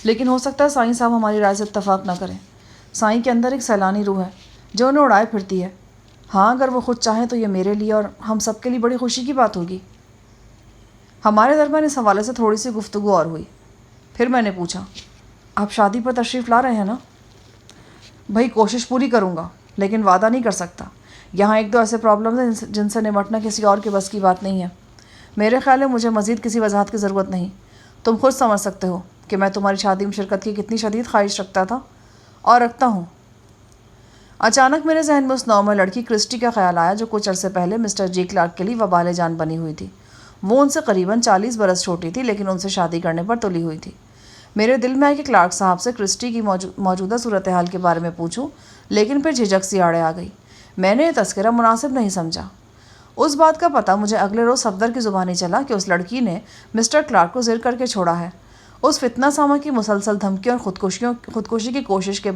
لیکن ہو سکتا ہے سائیں صاحب ہماری رائے سے اتفاق نہ کریں۔ سائیں کے اندر ایک سیلانی روح ہے جو انہیں اڑائے پھرتی ہے۔ ہاں، اگر وہ خود چاہیں تو یہ میرے لیے اور ہم سب کے لیے بڑی خوشی کی بات ہوگی۔ ہمارے درمیان اس حوالے سے تھوڑی سی گفتگو اور ہوئی۔ پھر میں نے پوچھا، آپ شادی پر تشریف لا رہے ہیں نا؟ بھائی کوشش پوری کروں گا، لیکن وعدہ نہیں کر سکتا۔ یہاں ایک دو ایسے پرابلمز ہیں جن سے نمٹنا کسی اور کے بس کی بات نہیں ہے۔ میرے خیال ہے مجھے مزید کسی وضاحت کی ضرورت نہیں۔ تم خود سمجھ سکتے ہو کہ میں تمہاری شادی میں شرکت کی کتنی شدید خواہش رکھتا تھا اور رکھتا ہوں۔ اچانک میرے ذہن میں اس نومر لڑکی کرسٹی کا خیال آیا جو کچھ عرصے پہلے مسٹر جی کلارک کے لیے وبال جان بنی ہوئی تھی۔ وہ ان سے قریباً 40 برس چھوٹی تھی، لیکن ان سے شادی کرنے پر تلی ہوئی تھی۔ میرے دل میں آیا کہ کلارک صاحب سے کرسٹی کی موجودہ صورتحال کے بارے میں پوچھوں، لیکن پھر جھجک سی آڑے آ گئی۔ میں نے یہ تذکرہ مناسب نہیں سمجھا۔ اس بات کا پتہ مجھے اگلے روز صفدر کی زبانی چلا کہ اس لڑکی نے مسٹر کلارک کو زیر کر کے چھوڑا ہے۔ اس فتنہ سامہ کی مسلسل دھمکیوں اور خودکشی کی کوشش کے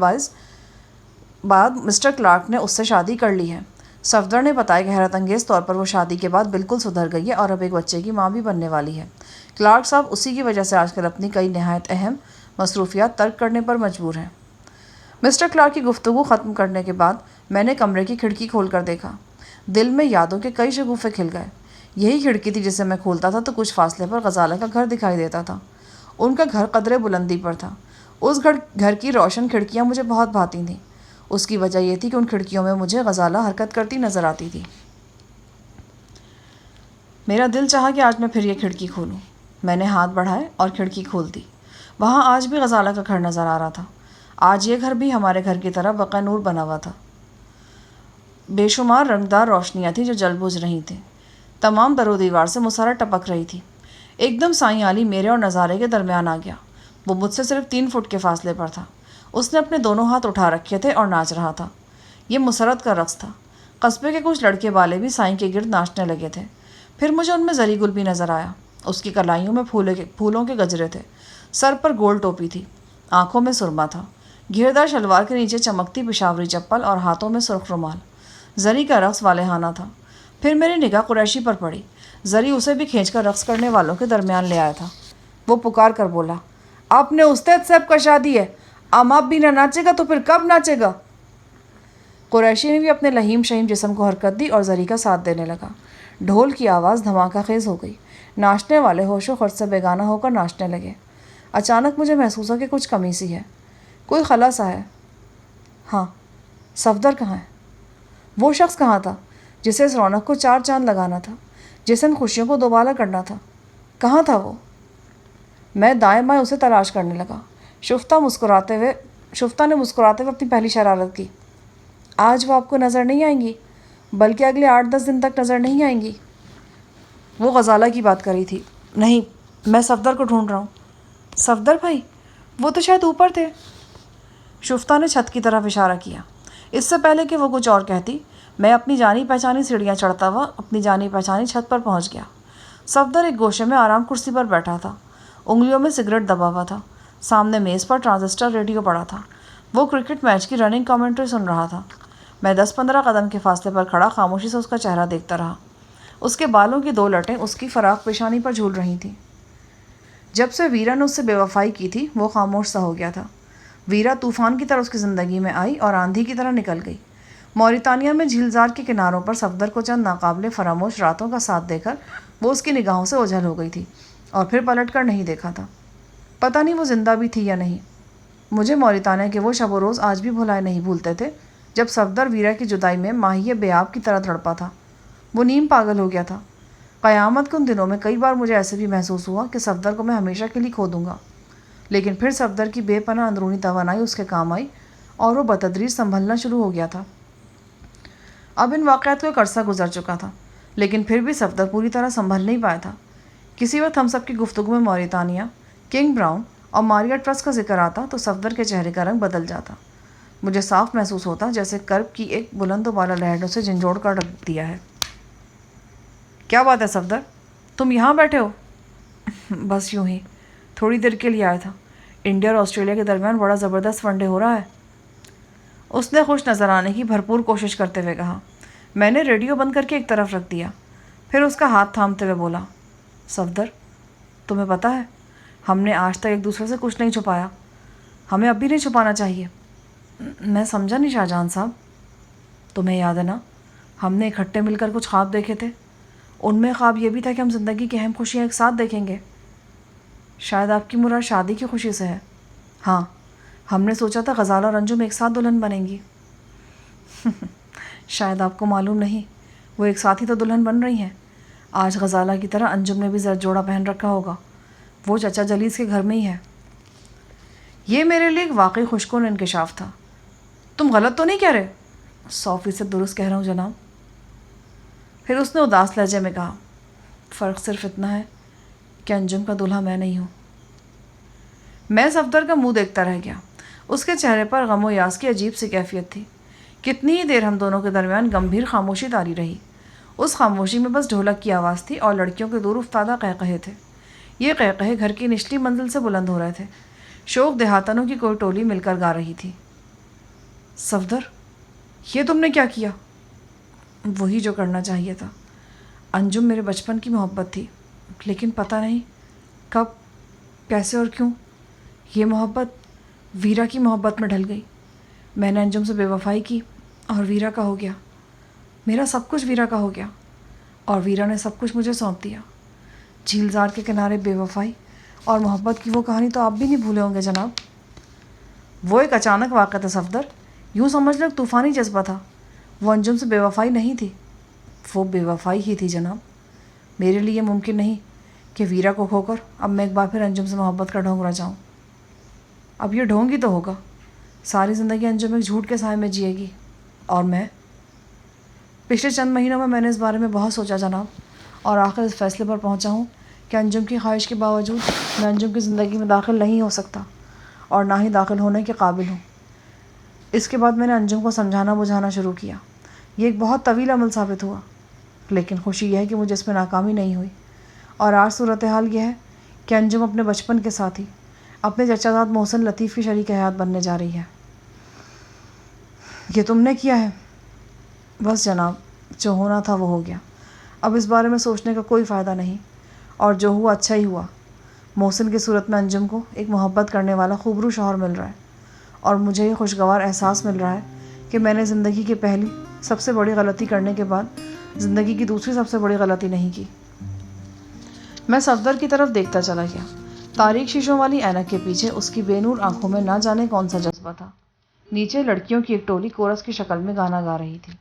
بعد مسٹر کلارک نے اس سے شادی کر لی ہے۔ صفدر نے بتایا کہ حیرت انگیز طور پر وہ شادی کے بعد بالکل سدھر گئی ہے اور اب ایک بچے کی ماں بھی بننے والی ہے۔ کلارک صاحب اسی کی وجہ سے آج کل اپنی کئی نہایت اہم مصروفیات ترک کرنے پر مجبور ہیں۔ مسٹر کلارک کی گفتگو ختم کرنے کے بعد میں نے کمرے کی کھڑکی کھول کر دیکھا۔ دل میں یادوں کے کئی شگوفے کھل گئے۔ یہی کھڑکی تھی جسے میں کھولتا تھا تو کچھ فاصلے پر غزالہ کا گھر دکھائی دیتا تھا۔ ان کا گھر قدرے بلندی پر تھا۔ اس گھر کی روشن کھڑکیاں مجھے بہت بھاتی تھیں۔ اس کی وجہ یہ تھی کہ ان کھڑکیوں میں مجھے غزالہ حرکت کرتی نظر آتی تھی۔ میرا دل چاہا کہ آج میں پھر یہ کھڑکی کھولوں۔ میں نے ہاتھ بڑھائے اور کھڑکی کھول دی۔ وہاں آج بھی غزالہ کا گھر نظر آ رہا تھا۔ آج یہ گھر بھی ہمارے گھر کی طرح بقع نور بنا ہوا تھا۔ بے شمار رنگدار روشنیاں تھیں جو جل بجھ رہی تھیں۔ تمام در و دیوار سے مسرت ٹپک رہی تھی۔ ایک دم سائیں علی میرے اور نظارے کے درمیان آ گیا۔ وہ مجھ سے صرف 3 فٹ کے فاصلے پر تھا۔ اس نے اپنے دونوں ہاتھ اٹھا رکھے تھے اور ناچ رہا تھا۔ یہ مسرت کا رقص تھا۔ قصبے کے کچھ لڑکے والے بھی سائیں کے گرد ناچنے لگے تھے۔ پھر مجھے ان میں زری گل بھی نظر آیا۔ اس کی کلائیوں میں پھولوں کے گجرے تھے، سر پر گول ٹوپی تھی، آنکھوں میں سرما تھا، گھیردار شلوار کے نیچے چمکتی پشاوری چپل اور ہاتھوں میں سرخ رومال۔ زری کا رقص والہانہ تھا۔ پھر میری نگاہ قریشی پر پڑی۔ زری اسے بھی کھینچ کر رقص کرنے والوں کے درمیان لے آیا تھا۔ وہ پکار کر بولا، آپ نے استاد صاحب کا شادی ہے، آپ بھی نہ ناچے گا تو پھر کب ناچے گا؟ قریشی نے بھی اپنے لہیم شہیم جسم کو حرکت دی اور زری کا ساتھ دینے لگا۔ ڈھول کی آواز دھماکہ خیز ہو گئی۔ ناچنے والے ہوش و خرچ سے بیگانہ ہو کر ناچنے لگے۔ اچانک مجھے محسوس ہوا کہ کچھ کمی سی ہے، کوئی خلا سا ہے۔ ہاں، صفدر کہاں ہے؟ وہ شخص کہاں تھا جسے اس رونق کو چار چاند لگانا تھا، جسے ان خوشیوں کو دوبالا کرنا تھا؟ کہاں تھا وہ؟ میں دائیں بائیں اسے تلاش کرنے لگا۔ شفتہ نے مسکراتے ہوئے اپنی پہلی شرارت کی۔ آج وہ آپ کو نظر نہیں آئیں گی، بلکہ اگلے 8-10 دن تک نظر نہیں آئیں گی۔ وہ غزالہ کی بات کری تھی۔ نہیں، میں صفدر کو ڈھونڈ رہا ہوں۔ صفدر بھائی؟ وہ تو شاید اوپر تھے۔ شفتہ نے چھت کی طرف اشارہ کیا۔ اس سے پہلے کہ وہ کچھ اور کہتی، میں اپنی جانی پہچانی سیڑھیاں چڑھتا ہوا اپنی جانی پہچانی چھت پر پہنچ گیا۔ صفدر ایک گوشے میں آرام کرسی پر بیٹھا تھا، انگلیوں میں سگریٹ دبا ہوا تھا۔ سامنے میز پر ٹرانزسٹر ریڈیو پڑا تھا۔ وہ کرکٹ میچ کی رننگ کامنٹری سن رہا تھا۔ میں 10-15 قدم کے فاصلے پر کھڑا خاموشی سے اس کا چہرہ دیکھتا رہا۔ اس کے بالوں کی 2 لٹیں اس کی فراق پیشانی پر جھول رہی تھیں۔ جب سے ویرا نے اس سے بے وفائی کی تھی، وہ خاموش سا ہو گیا تھا۔ ویرا طوفان کی طرح اس کی زندگی میں آئی اور آندھی کی طرح نکل گئی۔ موریتانیہ میں جھیلزار کے کناروں پر صفدر کو چند ناقابل فراموش راتوں کا ساتھ دے کر وہ اس کی نگاہوں سے اوجھل ہو گئی تھی اور پھر پلٹ کر نہیں دیکھا تھا۔ پتہ نہیں وہ زندہ بھی تھی یا نہیں۔ مجھے موریتانیہ کے وہ شب و روز آج بھی بھلائے نہیں بھولتے تھے جب صفدر ویرا کی جدائی میں ماہی بے آب کی طرح تڑپا تھا۔ وہ نیم پاگل ہو گیا تھا۔ قیامت کے ان دنوں میں کئی بار مجھے ایسے بھی محسوس ہوا کہ صفدر کو میں ہمیشہ کے لیے کھو دوں گا، لیکن پھر صفدر کی بے پناہ اندرونی توانائی اس کے کام آئی اور وہ بتدریج سنبھلنا شروع ہو گیا تھا۔ اب ان واقعات کو ایک عرصہ گزر چکا تھا، لیکن پھر بھی صفدر پوری طرح سنبھل نہیں پایا تھا۔ کسی وقت ہم سب کی گفتگو میں موریتانیہ، کنگ براؤن اور ماریا ٹرس کا ذکر آتا تو صفدر کے چہرے کا رنگ بدل جاتا۔ مجھے صاف محسوس ہوتا جیسے کرب کی ایک بلند و بالا لہر سے جھنجھوڑ کر رکھ دیا ہے۔ کیا بات ہے صفدر، تم یہاں بیٹھے ہو؟ بس یوں ہی، تھوڑی دیر کے لیے آیا تھا۔ انڈیا اور آسٹریلیا کے درمیان بڑا زبردست ون ڈے ہو رہا ہے۔ اس نے خوش نظر آنے کی بھرپور کوشش کرتے ہوئے کہا۔ میں نے ریڈیو بند کر کے ایک طرف رکھ دیا، پھر اس کا ہاتھ تھامتے ہوئے بولا، صفدر، تمہیں پتہ ہے ہم نے آج تک ایک دوسرے سے کچھ نہیں چھپایا، ہمیں اب بھی نہیں چھپانا چاہیے۔ میں سمجھا نہیں شاہ جہاں صاحب۔ تمہیں یاد ہے نا، ہم نے اکٹھے مل کر کچھ خواب دیکھے تھے، ان میں خواب یہ بھی تھا کہ ہم زندگی کی اہم خوشیاں ایک ساتھ دیکھیں گے۔ شاید آپ کی مراد شادی کی خوشی سے ہے۔ ہاں، ہم نے سوچا تھا غزالہ اور انجم ایک ساتھ دلہن بنیں گی۔ شاید آپ کو معلوم نہیں، وہ ایک ساتھ ہی تو دلہن بن رہی ہیں۔ آج غزالہ کی طرح انجم نے بھی زرد جوڑا پہن رکھا ہوگا، وہ چچا جلیس کے گھر میں ہی ہے۔ یہ میرے لیے ایک واقعی خوشکن انکشاف تھا۔ تم غلط تو نہیں کہہ رہے؟ 100% درست کہہ رہا ہوں جناب۔ پھر اس نے اداس لہجے میں کہا، فرق صرف اتنا ہے کہ انجم کا دلہا میں نہیں ہوں۔ میں صفدر کا منہ دیکھتا رہ گیا۔ اس کے چہرے پر غم و یاس کی عجیب سی کیفیت تھی۔ کتنی ہی دیر ہم دونوں کے درمیان گمبھیر خاموشی طاری رہی۔ اس خاموشی میں بس ڈھولک کی آواز تھی اور لڑکیوں کے دور افتادہ قہقہے تھے۔ یہ قہقہے گھر کی نچلی منزل سے بلند ہو رہے تھے۔ شوق دیہاتنوں کی کوئی ٹولی مل کر گا رہی تھی۔ صفدر، یہ تم نے کیا کیا؟ وہی جو کرنا چاہیے تھا۔ انجم میرے بچپن کی محبت تھی، لیکن پتہ نہیں کب، کیسے اور کیوں یہ محبت ویرا کی محبت میں ڈھل گئی۔ میں نے انجم سے بے وفائی کی اور ویرا کا ہو گیا۔ میرا سب کچھ ویرا کا ہو گیا اور ویرا نے سب کچھ مجھے سونپ دیا۔ جھیلزار کے کنارے بے وفائی اور محبت کی وہ کہانی تو آپ بھی نہیں بھولے ہوں گے جناب۔ وہ ایک اچانک واقعہ تھا صفدر، یوں سمجھ لو طوفانی جذبہ تھا۔ وہ انجم سے بے وفائی نہیں تھی، وہ بے وفائی ہی تھی جناب۔ میرے لیے ممکن نہیں کہ ویرا کو کھو کر اب میں ایک بار پھر انجم سے محبت کا ڈھونگ رہ جاؤں۔ اب یہ ڈھونگ ہی تو ہوگا، ساری زندگی انجم ایک جھوٹ کے سائے میں جیے گی، اور میں پچھلے چند مہینوں میں نے اس بارے میں بہت سوچا جناب، اور آخر اس فیصلے پر پہنچا ہوں کہ انجم کی خواہش کے باوجود میں انجم کی زندگی میں داخل نہیں ہو سکتا اور نہ ہی داخل ہونے کے قابل ہوں۔ اس کے بعد میں نے انجم کو سمجھانا بجھانا شروع کیا یہ ایک بہت طویل عمل ثابت ہوا، لیکن خوشی یہ ہے کہ مجھے اس میں ناکامی نہیں ہوئی۔ اور آج صورتحال یہ ہے کہ انجم اپنے بچپن کے ساتھی اپنے چچا زاد محسن لطیف کی شریک حیات بننے جا رہی ہے۔ یہ تم نے کیا ہے؟ بس جناب، جو ہونا تھا وہ ہو گیا، اب اس بارے میں سوچنے کا کوئی فائدہ نہیں، اور جو ہوا اچھا ہی ہوا۔ محسن کی صورت میں انجم کو ایک محبت کرنے والا خوبرو شوہر مل رہا ہے، اور مجھے یہ خوشگوار احساس مل رہا ہے کہ میں نے زندگی کی پہلی سب سے بڑی غلطی کرنے کے بعد زندگی کی دوسری سب سے بڑی غلطی نہیں کی۔ میں صفدر کی طرف دیکھتا چلا گیا۔ تاریک شیشوں والی اینک کے پیچھے اس کی بے نور آنکھوں میں نہ جانے کون سا جذبہ تھا۔ نیچے لڑکیوں کی ایک ٹولی کورس کی شکل میں گانا گا رہی تھی۔